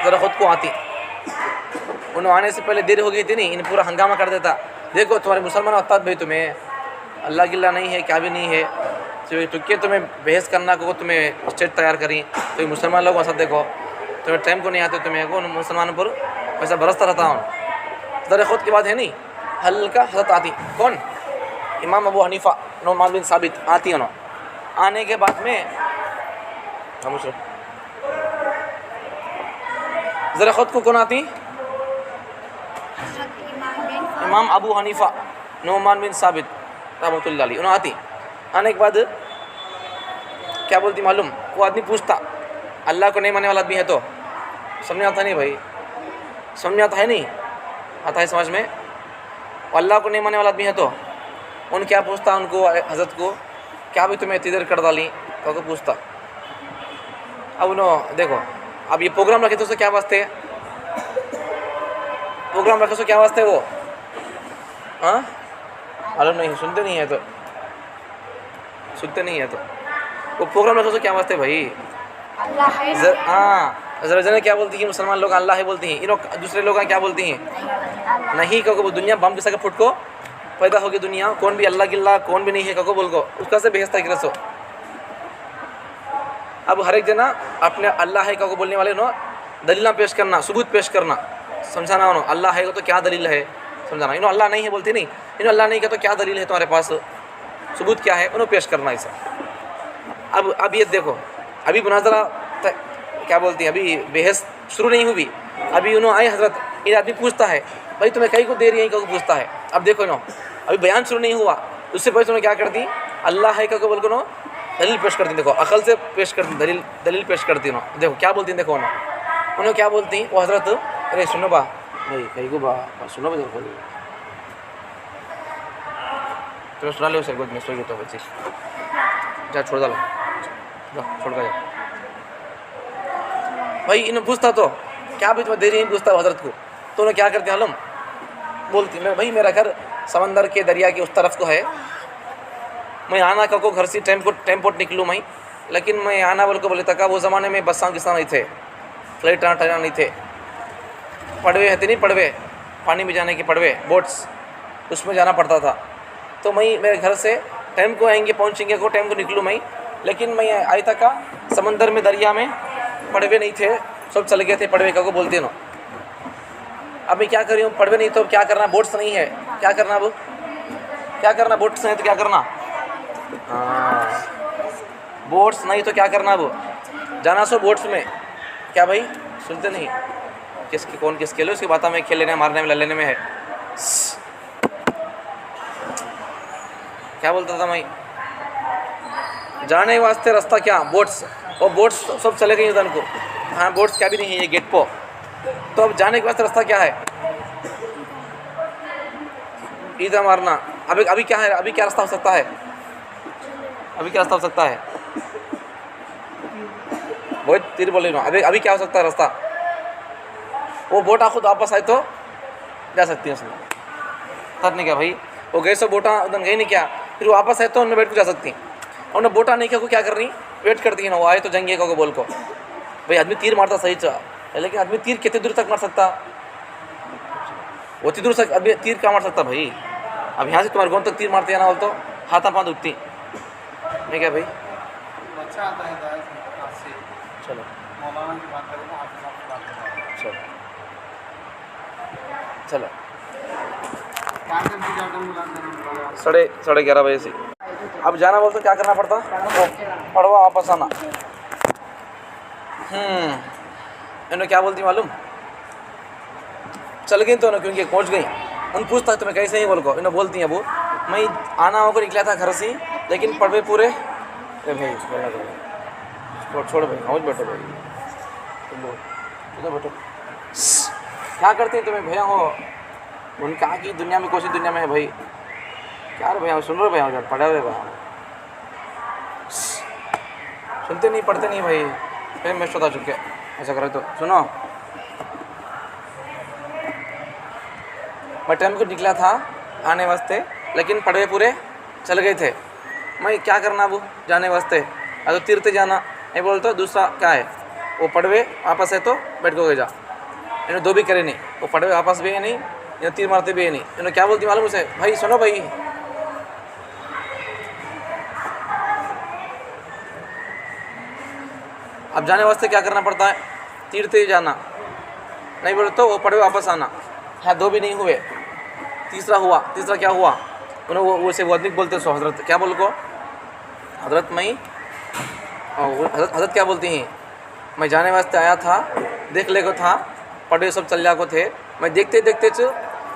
ज़रा ख़ुद को आती, उन्हें आने से पहले देरी हो गई थी नहीं, इन पूरा हंगामा कर देता, देखो तुम्हारे मुसलमान उस्ताद भाई तुम्हें अल्लाह गिल्ला नहीं है, क्या भी नहीं है, तो क्या तुम्हें बहस करना को तुम्हें स्टेट तैयार करी, तो ये मुसलमान लोग वैसा देखो तुम्हें टाइम को नहीं आते, तुम्हें को मुसलमानों पर वैसा बरसता रहता हूँ। ज़रा ख़ुद की बात है नहीं, हल्का हजरत आती, कौन? इमाम अबू हनीफ़ा नुमान बिन साबित आती उन्होंने, आने के बाद में ज़रा ख़ुद को कौन आती? इमाम अबू हनीफ़ा नुमान बिन साबित रहमतुल्लाह अलैह उन्होंने आती। आने के बाद क्या बोलती मालूम? वो आदमी पूछता, अल्लाह को नहीं मानने वाला आदमी है तो समझ आता नहीं भाई, समझ आता है नहीं, आता है समझ में? अल्लाह को नहीं मानने वाला आदमी है तो उन क्या पूछता उनको, हज़रत को, क्या भी तुम्हें इधर कर डाली, तो पूछता। अब उन्होंने देखो, अब ये प्रोग्राम रखे तो उससे क्या वास्ते है, प्रोग्राम रखे तो क्या वास्ते है वो, हाँ मालूम नहीं, सुनते नहीं है तो, सुनते नहीं है तो वो प्रोग्राम रखे तो क्या वास्ते भाई? हाँ ज़रा क्या बोलती है मुसलमान लोग? अल्लाह है बोलती हैं, इन दूसरे लोग क्या बोलती हैं? नहीं, क्योंकि वो दुनिया बम किसा के फुट को पैदा होगी दुनिया, कौन भी अल्लाह गिल्ला कौन भी नहीं है कको बोल को उसका से भेजता है रसो। अब हर एक जना अपने अल्लाह है कको बोलने वाले नो दलील पेश करना, सबूत पेश करना, समझाना उन्होंने अल्लाह है तो क्या दलील है समझाना। इन्होंने अल्लाह नहीं है बोलती नहीं, इन्होंने अल्लाह नहीं कहा तो क्या दलील है तुम्हारे पास, सबूत क्या है, उन्होंने पेश करना ऐसा। अब ये देखो, अभी मुनाजरा क्या बोलती है, अभी बहस शुरू नहीं हुई, अभी उन्होंने आए हजरत, ये आदमी पूछता है भाई तुम्हें कहीं को दे रही है, कहीं को पूछता है। अब देखो नो, अभी बयान शुरू नहीं हुआ, उससे पहले तुमने क्या कर दी, अल्लाह है कहीं बोल को नो दलील पेश करती, देखो अकल से पेश करती, दलील पेश करती नो, देखो क्या बोलती, देखो ना उन्होंने क्या बोलती, वो हजरत, अरे सुनो बा भाई कहीं को बा सुनो बा, देखो तुम्हें सुना लो सर गोद में सोई तो बच्चे जा छोड़ डालो, जा छोड़ का जा भाई। इन्हें पूछता तो क्या भी तुम्हें दे रही है, पूछता हजरत को, तो उन्हें क्या करते हैं आलम, बोलती मैं भाई मेरा घर समंदर के दरिया के उस तरफ को है, मैं आना को घर से टेम्पोट निकलूँ मैं, लेकिन मैं आना बोल को बोले तक वो ज़माने में बसा किसान नहीं थे, फ्लाइट ट्रेन नहीं थे, पड़वे है नहीं, पड़वे पानी में जाने के पड़वे बोट्स, उसमें जाना पड़ता था। तो मैं मेरे घर से टाइम को आएंगे पहुँचेंगे को टाइम को निकलूँ मैं, लेकिन मैं आई तक समंदर में दरिया में पड़वे नहीं थे, सब चले गए थे पड़वे का को बोलते ना। अब मैं क्या कर रही हूँ, पड़वे नहीं तो क्या करना, बोट्स नहीं है क्या करना, अब क्या करना, बोट्स नहीं तो क्या करना, हाँ बोट्स नहीं तो क्या करना, अब जाना सो बोट्स में, क्या भाई सुनते नहीं, किसकी कौन किस खेले उसकी बात में खेल लेने मारने में ले लेने में है, क्या बोलता था मैं, जाने वास्ते रास्ता क्या बोट्स, और बोट्स सब चले गए उधर को, हाँ बोट्स क्या भी नहीं है ये गेट पर, तो अब जाने के वास्ते रास्ता क्या है, ईदा मारना। अभी क्या है, अभी क्या रास्ता हो सकता है, अभी क्या रास्ता हो सकता है, बहुत तीर बोले ना, अभी क्या हो सकता है रास्ता, वो बोटा खुद वापस आए तो जा सकती है उसमें, सर नहीं क्या भाई, वो गए सो बोटा उधर गई नहीं क्या, फिर वापस आए तो उन्हें बैठ को जा सकती, और उन्हें बोटा नहीं क्या को क्या कर रही, वेट करती है ना, वो आए तो जंगे को बोल को भाई आदमी तीर मारता सही चा, लेकिन आदमी तीर कितने दूर तक मार सकता, वो इतनी दूर तक अभी तीर क्या मार सकता भाई, अब यहाँ से तुम्हारे गोंद तक तीर मारते हैं ना, बोल तो हाथा पाँव उठती नहीं क्या भाई। चलो चलो चलो 11:30 बजे से अब जाना बोल तो क्या करना पड़ता, पड़वा वापस आना। इन्होंने क्या बोलती मालूम, चल गई तो ना क्योंकि पहुंच गई, उन पूछता तुम्हें कैसे ही बोल को, इन्हें बोलती हैं वो मैं आना होकर निकला था घर से, लेकिन पड़वे पूरे, अरे भाई छोड़ भाई, पहुँच बैठो भाई, बैठो क्या करते हैं तुम्हें भैया हो, उन कहा कि दुनिया में कोई दुनिया में है भाई, क्या रे भैया सुन रहे भैया, पढ़े हुए भैया सुनते नहीं पढ़ते नहीं भाई, फिर मैं बता चुके ऐसा करे तो सुनो, मैं टाइम को निकला था आने वास्ते, लेकिन पड़वे पूरे चल गए थे। मैं क्या करना अब जाने वास्ते? तो तीर्थ जाना नहीं बोलते। दूसरा क्या है, वो पड़वे वापस है तो बैठ को जा, इन्हें दो भी करे नहीं, वो पड़वे वापस भी है नहीं, इन्हें तीर मारते भी है नहीं। इन्हें क्या बोलती मालूम उसे, भाई सुनो भाई, अब जाने वास्ते क्या करना पड़ता है? तीर्थ ही जाना, नहीं बोले तो वो पड़वे वापस आना है। दो भी नहीं हुए, तीसरा हुआ। तीसरा क्या हुआ? उन्हें वो उसे वो आदमी बोलते सो हजरत, क्या बोल को हजरत मैं हजरत क्या बोलती हैं, मैं जाने वास्ते आया था, देख ले को था, पड़वे सब चल जा को थे। मैं देखते देखते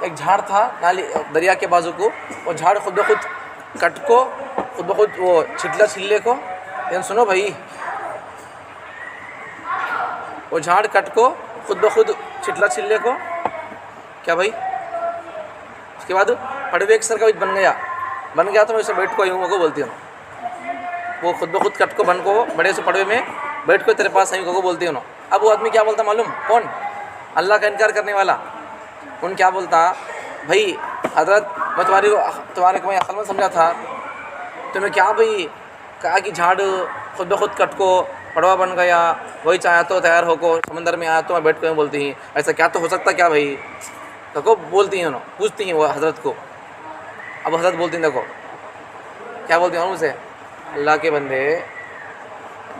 एक झाड़ था नाली दरिया के बाजू को, वो झाड़ खुद ब खुद कट को, खुद ब खुद वो छिटला छिल्ले को। लेकिन सुनो भाई, वो झाड़ कट को खुद ब खुद छिटला छिल्ले को क्या भाई? उसके बाद पड़वे एक सर का बन गया तो मैं उसे बैठ को यूँ को बोलती हूँ, वो खुद ब खुद कट को बन को बड़े से पड़वे में बैठ को तेरे पास यूँ को बोलती हूँ। अब वो आदमी क्या बोलता मालूम? कौन? अल्लाह का इनकार करने वाला। उन क्या बोलता, भाई हजरत मैं तुम्हारे को मैं अक्ल में समझा था, तुम्हें क्या भाई कहा कि झाड़ खुद ब खुद कट को पड़वा बन गया, वही चाहा तो तैयार हो को समंदर में आया तो मैं बैठ को बोलती हैं, ऐसा क्या तो हो सकता क्या भाई? देखो बोलती हैं, पूछती हैं वो हजरत को। अब हजरत बोलती हैं, देखो क्या बोलती हैं उनसे, अल्लाह के बंदे,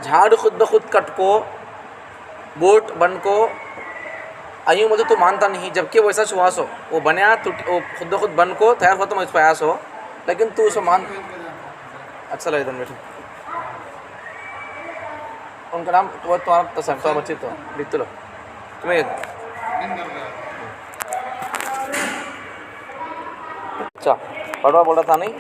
झाड़ खुद ब खुद कट को बोट बन को आयु मुझे तो मानता नहीं, जबकि वो ऐसा सुहास हो, वो बनया वो खुद ब खुद बन को तैयार हो तो मुझ प्रयास हो, लेकिन तू उसे मान। अच्छा लगे तुम बैठो, उनका नाम तुम्हारा तस्वीर तो बच्चे तो लिख लो तुम्हें। अच्छा पड़वा बोल रहा था नहीं,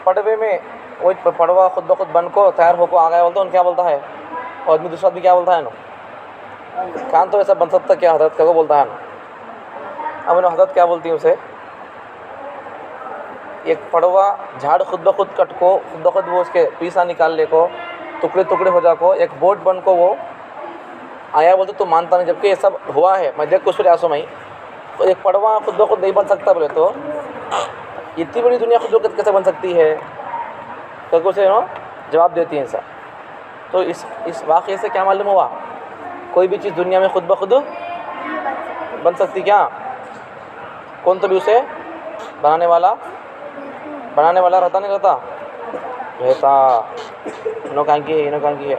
पड़वे में वही पड़वा खुद ब खुद बन को तैयार होकर आ गया बोलता, उन क्या बोलता है? और आदमी दूसरा आदमी क्या बोलता है ना, कान तो ऐसा बन सकता क्या? हजरत क्या को बोलता है ना। अब उन्हें हजरत क्या बोलती है उसे, एक पड़वा झाड़ खुद ब खुद कट को खुद ब खुद वो उसके पीसा निकाल ले को टुकड़े टुकड़े हो जा को एक बोट बन को वो आया बोलते तो मानता नहीं, जबकि ये सब हुआ है। मैं देख कुछ प्रयासों में ही तो एक पड़वा खुद ब खुद नहीं बन सकता बोले तो इतनी बड़ी दुनिया खुद ब खुद कैसे बन सकती है? तो उसे जवाब देती है ऐसा। तो इस वाक़े से क्या मालूम हुआ, कोई भी चीज़ दुनिया में खुद ब खुद बन सकती क्या? कौन तो भी उसे बनाने वाला रहता नहीं रहता नो कहाँ की है।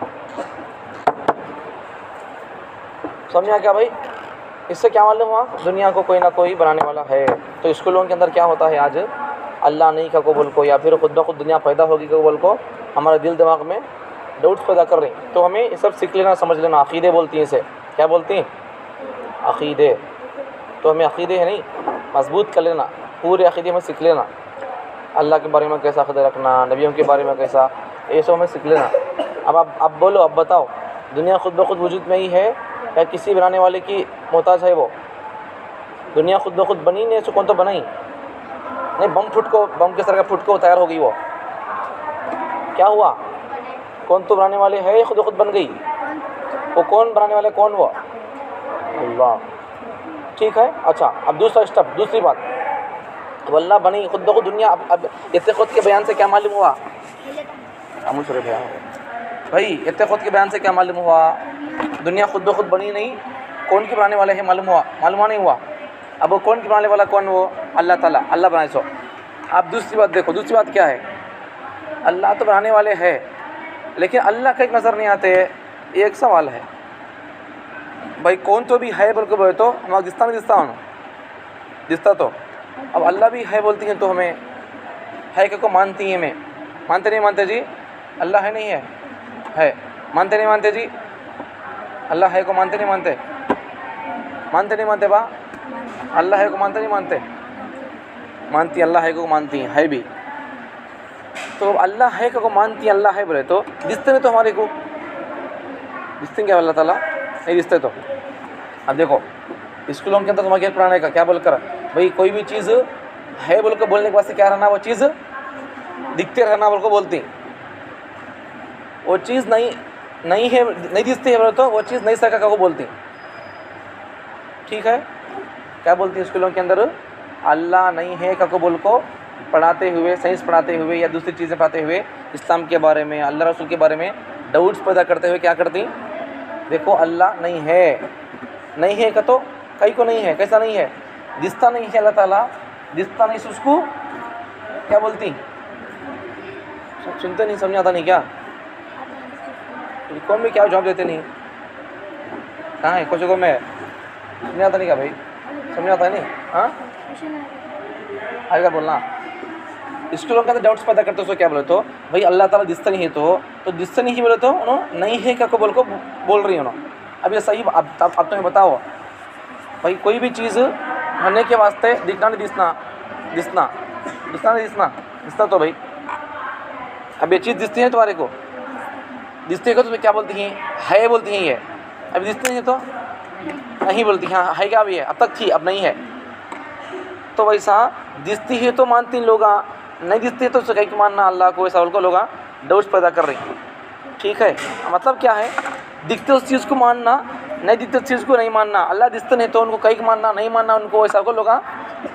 समझा क्या भाई? इससे क्या मालूम हुआ, दुनिया को कोई ना कोई बनाने वाला है। तो स्कूलों के अंदर क्या होता है आज, अल्लाह नहीं का कबूल को या फिर खुद ब खुद दुनिया पैदा होगी कबूल को हमारे दिल दिमाग में डाउट्स पैदा कर रही, तो हमें ये सब सीख लेना, समझ लेना। अक़ीदे बोलती हैं इसे, क्या बोलती हैं? अक़ीदे। तो हमें अक़ीदे है नहीं मजबूत कर लेना, पूरे अक़ीदे में सीख लेना, अल्लाह के बारे में कैसा अक़ीदा रखना, नबियों के बारे में कैसा, ये सब हमें सीख लेना। अब बोलो, अब बताओ, दुनिया खुद ब खुद वजूद में ही है या किसी बनाने वाले की मोहताज है? वो दुनिया खुद ब खुद बनी नहीं, इसको कौन तो बनाई नहीं, बम के सर का फुट को तैयार हो गई। वो क्या हुआ, कौन तो बनाने वाले है, खुद ब खुद बन गई। वो कौन बनाने वाले, कौन? वो अल्लाह। ठीक है, अच्छा अब दूसरा स्टेप, दूसरी बात, तो अल्लाह बनी खुद ब खुद दुनिया। अब इतने खुद के बयान से क्या मालूम हुआ भाई, इतने खुद के बयान से क्या मालूम हुआ, दुनिया खुद ब खुद बनी नहीं, कौन की बनाने वाले हैं मालूम हुआ नहीं हुआ। अब वो कौन की बनाने वाला, कौन? वो अल्लाह ताला, अल्लाह बनाए सो। आप दूसरी बात देखो, दूसरी बात क्या है, अल्लाह तो बनाने वाले हैं, लेकिन अल्लाह कहीं नज़र नहीं आते। एक सवाल है भाई, कौन तो भी है बल्कि बोले तो हमारा दिस्ता नहीं दिस्ता तो। अब अल्लाह भी है बोलती हैं तो हमें है को मानती हैं, हमें मानते नहीं मानते जी? अल्लाह है नहीं है मानते नहीं मानते जी? अल्लाह है को मानते नहीं मानते बा? अल्लाह है को मानते नहीं मानती, अल्लाह है को मानती है भी। तो अल्लाह है को मानती है, अल्लाह है बोले तो दिखते नहीं, तो हमारे को दिखते क्या अल्लाह ताला? नहीं दिखते। तो अब देखो स्कूलों के अंदर तुम्हारे पढ़ाने का क्या बोलकर, भाई कोई भी चीज़ है बोल कर बोलने के बाद से क्या रहना, वो चीज़ दिखते रहना बोल को बोलती। वो चीज़ नहीं है, नहीं दिखती है बोले तो वो चीज़ नहीं सका को बोलती। ठीक है, क्या बोलती है स्कूलों के अंदर? अल्लाह नहीं है का कबूल को पढ़ाते हुए, साइंस पढ़ाते हुए या दूसरी चीज़ें पढ़ाते हुए इस्लाम के बारे में, अल्लाह रसूल के बारे में डाउट्स पैदा करते हुए क्या करती? देखो अल्लाह नहीं है, नहीं है का तो कहीं को नहीं है, कैसा नहीं है? दिखता नहीं है अल्लाह ताला, दिखता नहीं उसको क्या बोलती? सुनते नहीं, समझ आता नहीं क्या? कौन भी क्या जवाब देते नहीं? कहाँ है कुछ को मैं समझ आता नहीं क्या भाई? समझ आता है नहीं? हाँ आगे बोलना। स्कूलों के अंदर डाउट्स पैदा करते हो तो क्या बोले तो भाई अल्लाह ताला दिखता नहीं है, तो दिखता नहीं बोले तो उन्होंने नहीं है क्या को बोल रही है उन्होंने। अब ये सही अब तुम्हें बताओ भाई, कोई भी चीज़ होने के वास्ते दिखना नहीं दिखना तो भाई अब ये चीज़ दिखती है तुम्हारे को, दिखती है तो तुम्हें क्या बोलती है बोलती हैं ये। अभी दिखती नहीं है तो नहीं बोलती, हाँ है क्या भी है, अब तक थी अब नहीं है। तो वैसा दिखती है तो मानती लोग, नहीं दिखती है तो कहीं को मानना अल्लाह को, ऐसा को लोग डाउट्स पैदा कर रही। ठीक है, मतलब क्या है? दिखते उस चीज़ को मानना, नहीं दिखते उस चीज़ को नहीं मानना। अल्लाह दिखते नहीं तो उनको कहीं को मानना, नहीं मानना उनको, ऐसा को लोग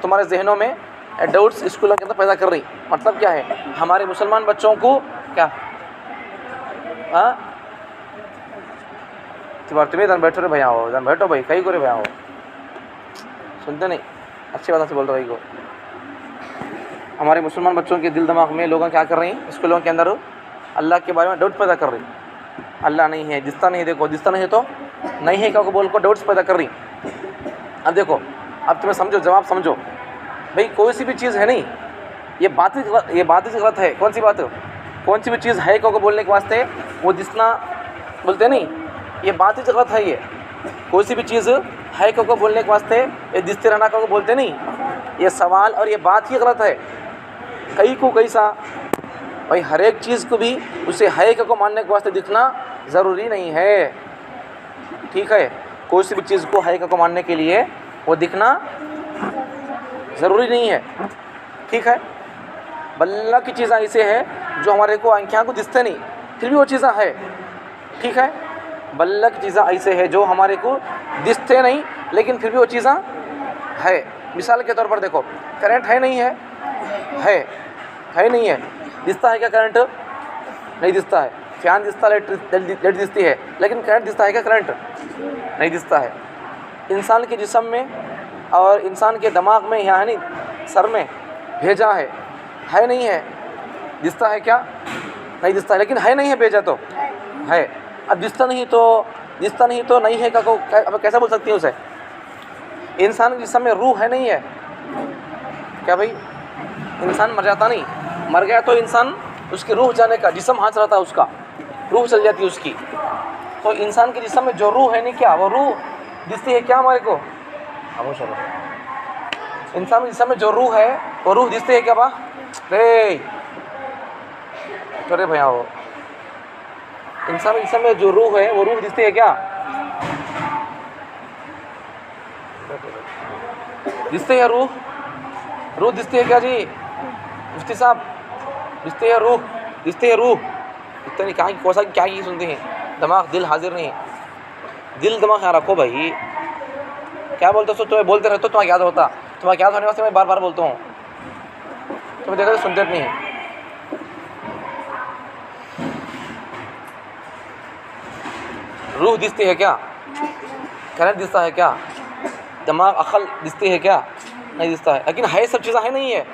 तुम्हारे जहनों में डाउट्स स्कूलों के अंदर पैदा कर रही। मतलब क्या है? हमारे मुसलमान बच्चों को क्या तुम्हें धन बैठो रे भैया हो, धन बैठो भाई, कहीं को रे भैया हो, सुनते नहीं, अच्छी बात से बोल दो भाई को। हमारे मुसलमान बच्चों के दिल दिमाग में लोग क्या कर रही हैं? स्कूलों के अंदर अल्लाह के बारे में डाउट पैदा कर रही। अल्लाह नहीं है, दिखता नहीं, देखो दिखता नहीं है तो नहीं है क्या को बोल को डाउट्स पैदा कर रही। अब देखो, अब तुम्हें समझो, जवाब समझो भाई, कोई सी भी चीज़ है नहीं, ये बात ही गलत है। कौन सी बात? कौन सी भी चीज़ है को बोलने के वास्ते वो दिखना बोलते नहीं, ये बात ही गलत है। ये कोई सी भी चीज़ है को बोलने के वास्ते ये दिखते रहना को बोलते नहीं, ये सवाल और ये बात ही गलत है। कई को कैसा भाई, हर एक चीज़ को भी उसे है को मानने के वास्ते दिखना ज़रूरी नहीं है। ठीक है, कोई सी भी चीज़ को है को मानने के लिए वो दिखना ज़रूरी नहीं है। ठीक है, बल्ला की चीज़ें ऐसे है जो हमारे को आँखों को दिखते नहीं फिर भी वो चीज़ें है। ठीक है, बल्ला की चीज़ें ऐसे है जो हमारे को दिखते नहीं लेकिन फिर भी वो चीज़ें है। मिसाल के तौर पर देखो, करंट है नहीं है नहीं है, दिखता है क्या करंट? नहीं दिखता है। फैन दिखता है, लाइट दिखती है, लेकिन करंट दिखता है क्या? करंट नहीं दिखता है। इंसान के जिस्म में और इंसान के दिमाग में, यहाँ नहीं सर में भेजा है नहीं है, दिखता है क्या? नहीं दिखता है, लेकिन है नहीं है, भेजा तो है। अब दिखता नहीं तो नहीं है का को अब कैसा बोल सकती है उसे? इंसान के जिस्म में रूह है नहीं है क्या भाई? इंसान मर जाता नहीं, मर गया तो इंसान उसकी रूह जाने का, जिस्म हाथ रहता है उसका, रूह चल जाती है उसकी। तो इंसान के जिस्म में जो रूह है नहीं क्या, वो रूह दिखती है क्या हमारे को? इंसान के जिस्म में जो रूह है वो रूह दिखती है क्या? बा रे भैया हो, इंसान के जिस्म में जो रूह है वो रूह दिखती है क्या? दिखते है रूह दिखती है क्या जी मुफ्ती साहब? दिखते है रूह इतना नहीं, कहाँ की कौसा क्या की सुनते हैं? दिमाग दिल हाजिर नहीं, दिल दिमाग यहाँ रखो भाई। क्या बोलते हो? तुम्हें बोलते रहते हो, तुम्हारा याद होता, तुम्हारा याद होने वास्ते मैं बार बार बोलता हूँ, तुम्हें देखो तो सुनते नहीं। रूह दिखती है क्या? करंट दिखता है क्या? दिमाग अक्ल दिखती है क्या? नहीं दिखता है, लेकिन है सब चीज़ें है नहीं है।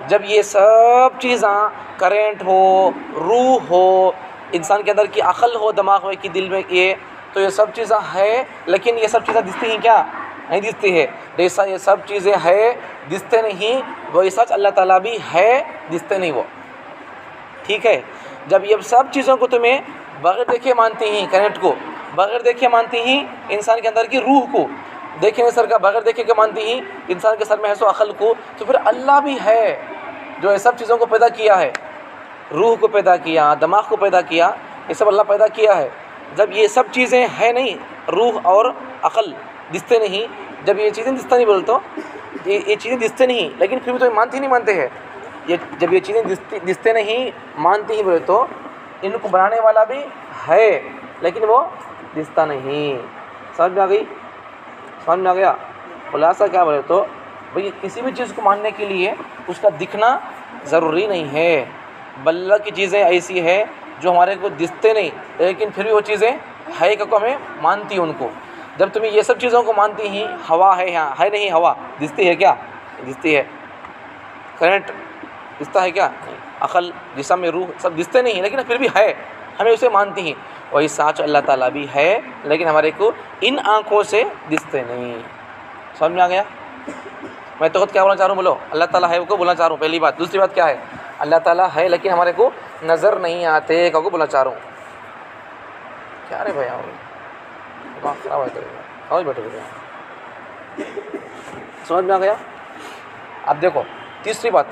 जब ये सब चीज़ें करंट हो, रूह हो, इंसान के अंदर की अक्ल हो, दिमाग में की दिल में, तो ये सब चीज़ें है, लेकिन ये सब चीज़ें दिखती हैं क्या? नहीं दिखती है। जैसा ये सब चीज़ें है दिखते नहीं, वैसा अल्लाह ताला भी है, दिखते नहीं वो। ठीक है, जब ये सब चीज़ों को तुम्हें बगैर देखे मानती हैं, करंट को बगैर देखे मानती हैं, इंसान के अंदर की रूह को देखे नहीं सर का बगैर देखे के मानती हैं, इंसान के सर में है सो अक्ल को, तो फिर अल्लाह भी है जो ये सब चीज़ों को पैदा किया है, रूह को पैदा किया, दिमाग को पैदा किया, ये सब अल्लाह पैदा किया है। जब ये सब चीज़ें हैं नहीं, रूह और अक्ल दिखते नहीं, जब ये चीज़ें दिखता नहीं बोल तो ये चीज़ें दिखते नहीं, लेकिन फिर भी तो मानते नहीं मानते हैं। ये जब ये चीज़ें दिखते नहीं, मानते ही बोले तो इनको बनाने वाला भी है, लेकिन वो दिखता नहीं। समझ में आ गई? समझ में आ गया? खुलासा क्या बोले तो भाई किसी भी चीज़ को मानने के लिए उसका दिखना ज़रूरी नहीं है। अल्लाह की चीज़ें ऐसी है जो हमारे को दिखते नहीं, लेकिन फिर भी वो चीज़ें है को हमें मानती है उनको। जब तुम्हें ये सब चीज़ों को मानती ही, हवा है यहाँ है नहीं, हवा दिखती है क्या? दिखती है। करंट दिखता है क्या? अकल, जिस्म में रूह सब दिखते नहीं, लेकिन फिर भी है, हमें उसे मानती हैं। वही साच अल्लाह ताला भी है, लेकिन हमारे को इन आँखों से दिखते नहीं। समझ में आ गया? मैं तो खुद क्या बोलना चाह रहा हूँ, बोलो अल्लाह ताला है वो को बोलना चाह रहा हूँ, पहली बात। दूसरी बात क्या है? अल्लाह ताला है लेकिन हमारे को नज़र नहीं आते को बोलना चाह रहा हूँ। क्या रे भैया खराब है समझ बैठो भैया, समझ में आ गया? अब देखो तीसरी बात,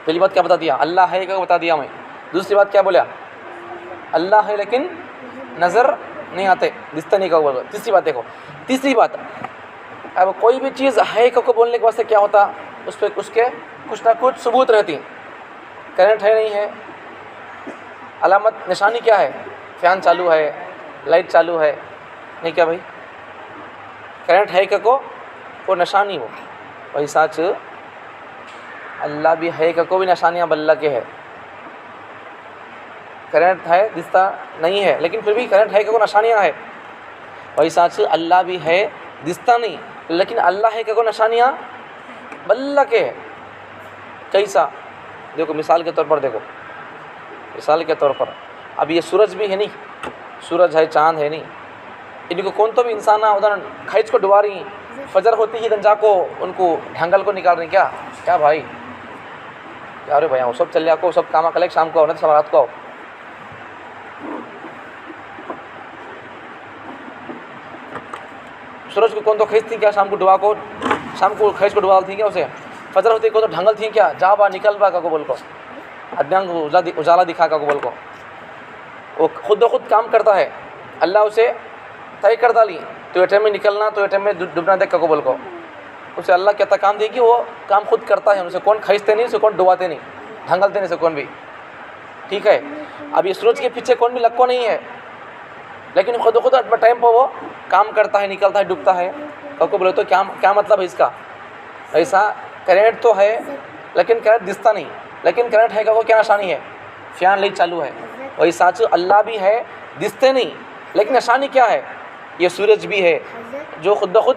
पहली बात क्या बता दिया? अल्लाह है क्या बता दिया मैं। दूसरी बात क्या बोला? अल्लाह है लेकिन नज़र नहीं आते, दिखता नहीं का बोल। तीसरी बात देखो, तीसरी बात, अब कोई भी चीज़ है को बोलने के वास्ते क्या होता? उस पर उसके कुछ ना कुछ सबूत रहती। करंट है नहीं है, अलामत निशानी क्या है? फ़ैन चालू है, लाइट चालू है, नहीं क्या भाई? करंट है क्या को वो निशानी हो। वही सच अल्लाह भी है क्या को भी निशानियाँ बल्ला के है। करंट है दिखता नहीं है, लेकिन फिर भी करंट है क्या को निशानियाँ है। वही सच अल्लाह भी है दिखता नहीं, लेकिन अल्लाह है क्या को निशानियाँ बल्ला के है। कैसा? देखो मिसाल के तौर पर देखो, मिसाल के तौर पर अब ये सूरज भी है नहीं, सूरज है चाँद है नहीं, इनको कौन तो भी इंसान उधर खींच को डुबा रही, फजर होती ही दंजा को उनको ढंगल को निकाल रही। क्या क्या भाई क्या रे भैया? वो सब चल जाओ, सब काम कल शाम को आओ, नहीं तो रात को आओ। सूरज को कौन तो खींचती क्या शाम को डुबा को, शाम को खींच को डुबा थी क्या उसे? फजर होती को तो ढंगल थी क्या? जा बा निकल बा का को बोल को, अज्ञान को उजाला दिखा का को बोल को। वो खुद ब खुद काम करता है, अल्लाह उसे तय कर डाली तो ये टाइम में निकलना, तो ये टाइम में डूबना देख का को बोल को। उसे अल्लाह क्या काम देगी, वो काम खुद करता है, उसे कौन खींचते नहीं, उसे कौन डुबाते नहीं, ढंगलते नहीं से कौन भी। ठीक है, अब ये सूरज के पीछे कौन भी लक्को नहीं है, लेकिन खुद खुद अपने टाइम पर वो काम करता है, निकलता है, डूबता है। कब बोले तो क्या मतलब है इसका? ऐसा करंट तो है लेकिन करंट दिखता नहीं, लेकिन करंट है का वो क्या निशानी है? फ़ैन लाइट चालू है। वही सच अल्लाह भी है दिखते नहीं, लेकिन निशानी क्या है? ये सूरज भी है जो खुद ब खुद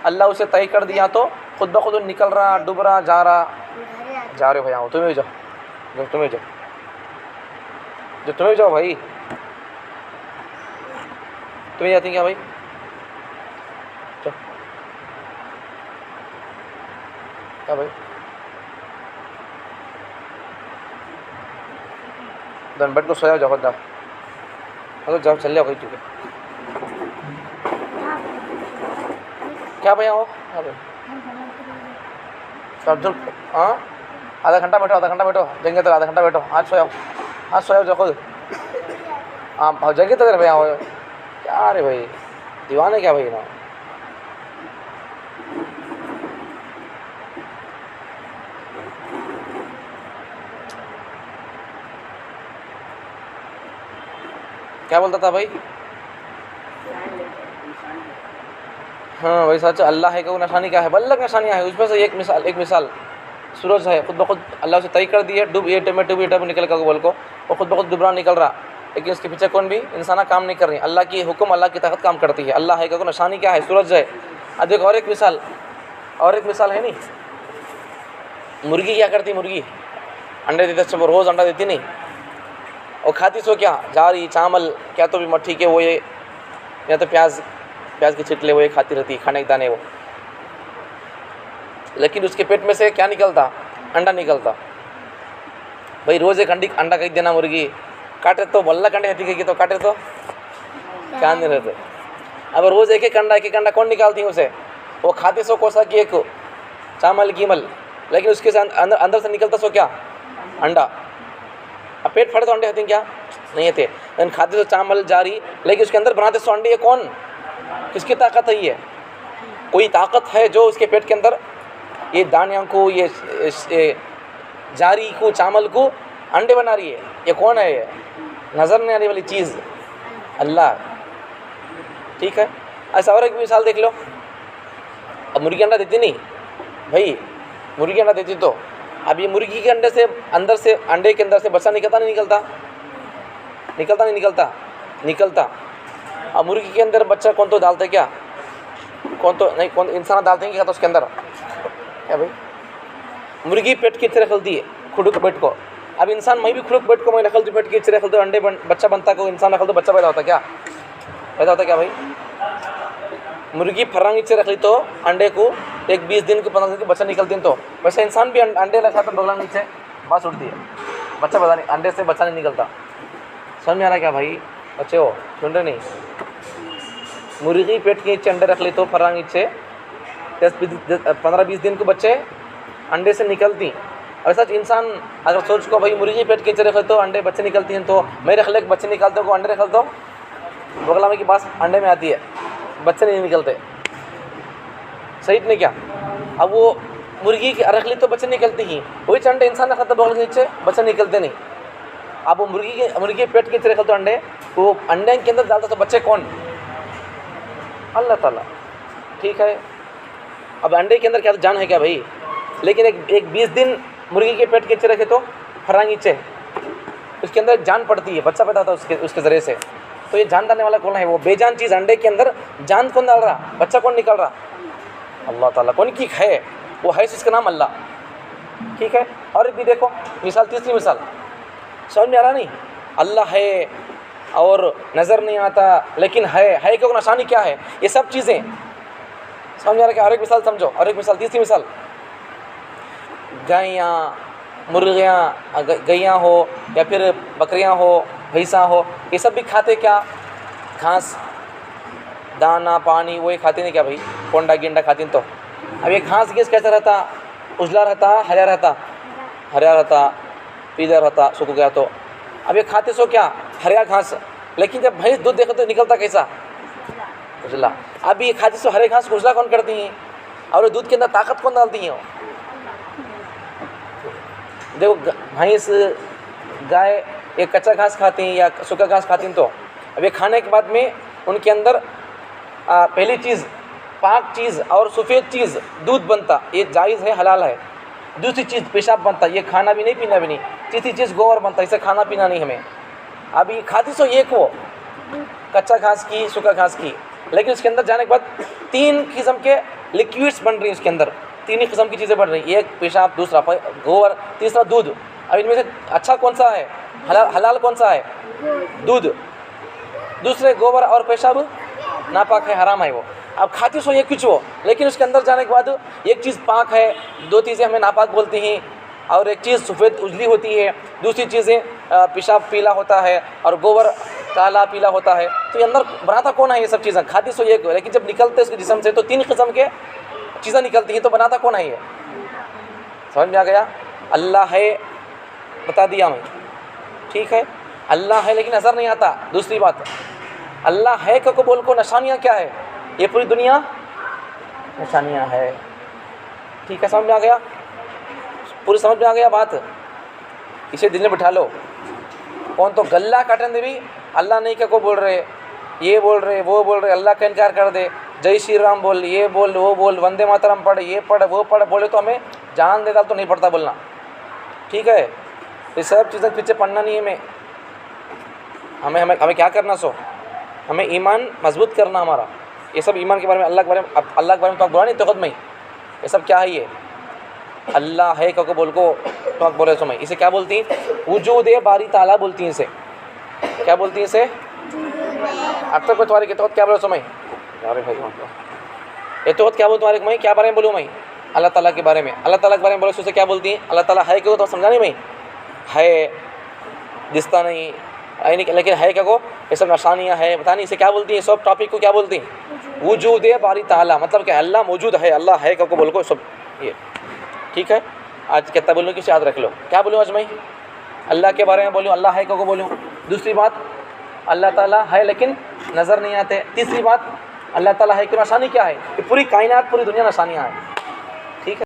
अल्लाह उसे तय कर दिया, तो खुद ब खुद निकल रहा, डूब रहा, जा रहे भैया। तुम्हें भी जाओ, तुम्हें जाओ, जो तुम्हें जाओ भाई, तुम्हें जाती क्या भाई? चलो क्या भाई? दन बैठ को सोया जाओ, जाओ अगर जाओ चल जाओ भाई। ठीक है क्या भैया हो? हाँ भाई सब हाँ, आधा घंटा बैठो, आधा घंटा बैठो, जाएंगे तो आधा घंटा बैठो। आज सोया जाओ खुद। हाँ जाएंगे तो भैया हो क्या रे भाई, दीवाने क्या भाई ना? क्या बोलता था भाई? हाँ वही सच अल्लाह है कि वो निशानी क्या है? बल्लक निशानियाँ है, उसमें से एक मिसाल सूरज है, खुद ब खुद अल्लाह से तय कर दी है, डूब ये टाइम में निकल का बोल को, वो खुद ब खुद डूब रहा निकल रहा, लेकिन उसके पीछे कौन भी इंसान काम नहीं कर रही। अल्लाह की हुक्म, अल्लाह की ताकत काम करती है। अल्लाह है कि निशानी क्या है? सूरज है। अब देखो और एक मिसाल है नहीं, मुर्गी क्या करती? मुर्गी अंडे देते, सब रोज़ अंडा देती नहीं, और खाती सो क्या? जारी चावल, क्या तो भी मट्ठी के वो ये, या तो प्याज के छिटले वो ये खाती रहती, खाने के दाने वो, लेकिन उसके पेट में से क्या निकलता? अंडा निकलता। भाई रोज़ एक अंडा कहीं देना मुर्गी, काटे तो बल्ला कंडे रहती की, तो काटे तो क्या नहीं रहते। अब रोज़ एक अंडा कौन निकालती है उसे? वो खाते सो कोसा की एक चावल कीमल, लेकिन उसके से अंदर से निकलता सो क्या? अंडा। अब पेट फटे तो अंडे होते हैं क्या? नहीं होते, लेकिन खाते सो चावल जारी, लेकिन उसके अंदर बनाते सो अंडे। ये कौन, किसकी ताकत है? ये कोई ताकत है जो उसके पेट के अंदर ये दानियों को, ये जारी को, चावल को अंडे बना रही है। ये कौन है? ये नज़र नहीं आने वाली चीज़ अल्लाह। ठीक है, ऐसा और एक मिसाल देख लो, अब मुर्गी अंडा देती नहीं भाई, मुर्गी अंडा देती तो अब ये मुर्गी के अंडे से अंदर से अंडे के अंदर से बच्चा निकलता नहीं निकलता? निकलता नहीं निकलता? निकलता। अब मुर्गी के अंदर बच्चा कौन तो डालते क्या? कौन तो नहीं, कौन इंसान डालते हैं क्या तो उसके अंदर क्या भाई? मुर्गी पेट की तरह खलती है खुडुक पेट को। अब इंसान मैं भी खुडुक पेट को मैं नकल पेट की तरह खलते अंडे बच्चा बनता को इंसान नकल तो बच्चा पैदा होता क्या? पैदा होता क्या भाई? मुर्गी फर्रांग नीचे रख ली तो अंडे को एक 20 दिन के 15 दिन के बच्चा निकलती है, तो वैसे इंसान भी अंडे रखा तो बगला नीचे बात उठती है, बच्चा पता नहीं, अंडे से बच्चा नहीं निकलता। समझ में आ रहा क्या भाई? बच्चे हो सुन रहे नहीं? मुर्गी पेट के नीचे अंडे रख ली तो फर्रांग नीचे 15-20 दिन के बच्चे अंडे से निकलती। और सच इंसान अगर सोच को भाई मुर्गी पेट के नीचे रख ले तो अंडे बच्चे निकलती हैं, तो मैं रख ले बच्चे निकालते हो को अंडे रख दो, बगला में की बात अंडे में आती है, बच्चे नहीं निकलते। सही नहीं क्या? अब वो मुर्गी की रख ली तो बच्चे निकलती ही, वही अंडे इंसान रखा था बगल के नीचे, बच्चे निकलते नहीं। अब वो मुर्गी के पेट के नीचे रखा तो अंडे, वो अंडे के अंदर डालता तो बच्चे कौन? अल्लाह ताला। ठीक है, अब अंडे के अंदर क्या जान है क्या भाई? लेकिन एक 20 दिन मुर्गी के पेट के नीचे रखे तो फर्रांग नीचे उसके अंदर जान पड़ती है, बच्चा पैदा होता है उसके ज़रिए से। तो ये जान डालने वाला कौन है? वो बेजान चीज़ अंडे के अंदर जान कौन डाल रहा? बच्चा कौन निकल रहा? अल्लाह ताला। कौन की है? वो है जिसका नाम अल्लाह। ठीक है, और भी देखो मिसाल, तीसरी मिसाल समझ में आ रहा नहीं? अल्लाह है और नज़र नहीं आता लेकिन है क्यों? निशानी क्या है? ये सब चीज़ें समझ में आ रहा क्या? और एक मिसाल समझो, और एक मिसाल, तीसरी मिसाल, गायें मुर्गियाँ, गैयाँ हो या फिर बकरियाँ हो, भैंसा हो, ये सब भी खाते क्या? घास, दाना, पानी, वो ये खाते नहीं क्या भाई? कोंडा गिंडा खाती तो। अब ये घास गैस कैसा रहता? उजला रहता, हरा रहता? हरा रहता, पीला रहता, सूख गया तो। अब ये खाते सो क्या? हरा घास, लेकिन जब भैंस दूध देखो तो निकलता कैसा? उजला। अब ये खाते सो हरे घास को उजला कौन करती हैं? और दूध के अंदर ताकत कौन डालती हैं? देखो भैंस, गाय एक कच्चा घास खाती हैं या सूखा घास खाती हैं, तो अब ये खाने के बाद में उनके अंदर पहली चीज़ पाक चीज़ और सफ़ेद चीज़ दूध बनता, ये जायज़ है, हलाल है। दूसरी चीज़ पेशाब बनता, ये खाना भी नहीं पीना भी नहीं। तीसरी चीज़ गोबर बनता, इसे खाना पीना नहीं हमें। अब ये खाती सो एक वो कच्चा घास की, सूखा घास की, लेकिन उसके अंदर जाने के बाद 3 किस्म के लिक्विड्स बन रही हैं उसके अंदर, 3 ही किस्म की चीज़ें बन रही, एक पेशाब, दूसरा गोबर, तीसरा दूध। अब इनमें से अच्छा कौन सा है? हलाल कौन सा है? दूध। दूसरे गोबर और पेशाब नापाक है, हराम है वो। अब खाती सो ये कुछ वो, लेकिन उसके अंदर जाने के बाद एक चीज़ पाक है, 2 चीज़ें हमें नापाक बोलती हैं, और एक चीज़ सफ़ेद उजली होती है, दूसरी चीज़ें पेशाब पीला होता है और गोबर काला पीला होता है। तो ये अंदर बनाता कौन है? ये सब चीज़ें खाती सो एक, लेकिन जब निकलते उसके जिस्म से तो 3 किस्म के चीज़ें निकलती हैं, तो बनाता कौन है? ये समझ में आ गया? अल्लाह है, बता दिया मैं। ठीक है, अल्लाह है लेकिन नज़र नहीं आता। दूसरी बात, अल्लाह है को बोल को निशानियाँ क्या है? ये पूरी दुनिया निशानियाँ है। ठीक है, समझ में आ गया? पूरी समझ में आ गया बात? इसे दिल में बिठा लो। कौन तो गल्ला काटन दे भी अल्लाह नहीं क्या को बोल रहे, ये बोल रहे, वो बोल रहे, अल्लाह का इनकार कर दे, जय श्री राम बोल, ये बोल, वो बोल, वंदे मातरम पढ़, ये पढ़, वो पढ़, बोले तो हमें जान देता तो नहीं पड़ता बोलना। ठीक है, ये सब चीज़ें पीछे पढ़ना नहीं है हमें हमें हमें क्या करना? सो हमें ईमान मजबूत करना हमारा। ये सब ईमान के बारे में, अल्लाह के बारे में तो बुरा नहीं तो खुद में ये सब क्या है? ये अल्लाह है को बोल को तो बोले सो मैं इसे क्या बोलती हैं? वजूद बारी ताला बोलती हैं इसे। क्या बोलती हैं इसे? अब तक तुम्हारे के तो क्या बोलो सो मैं? अरे भाई ये तो क्या बोल तुम्हारे मैं क्या बारे में बोलूँ मैं? अल्लाह ताला के बारे में। अल्लाह ताला के बारे में बोले उसे क्या बोलती हैं? अल्लाह ताला है क्यों तो समझा नहीं मैं? है दिखता नहीं, लेकिन है क्या को ये सब निशानियाँ है, बता नहीं इसे क्या बोलती हैं? सब टॉपिक को क्या बोलती हैं? वजूद बारी ताला, मतलब क्या? अल्लाह मौजूद है, अल्लाह है क्या को बोल को सब ये। ठीक है, आज कितना बोलूँ किसे याद रख लो। क्या बोलूँ आज मैं? अल्लाह के बारे में बोलूँ, अल्लाह है को बोलूँ। दूसरी बात, अल्लाह ताला है लेकिन नज़र नहीं आते। तीसरी बात, अल्लाह ताला है कि निशानी क्या है? कि पूरी कायनात, पूरी दुनिया निशानियाँ हैं।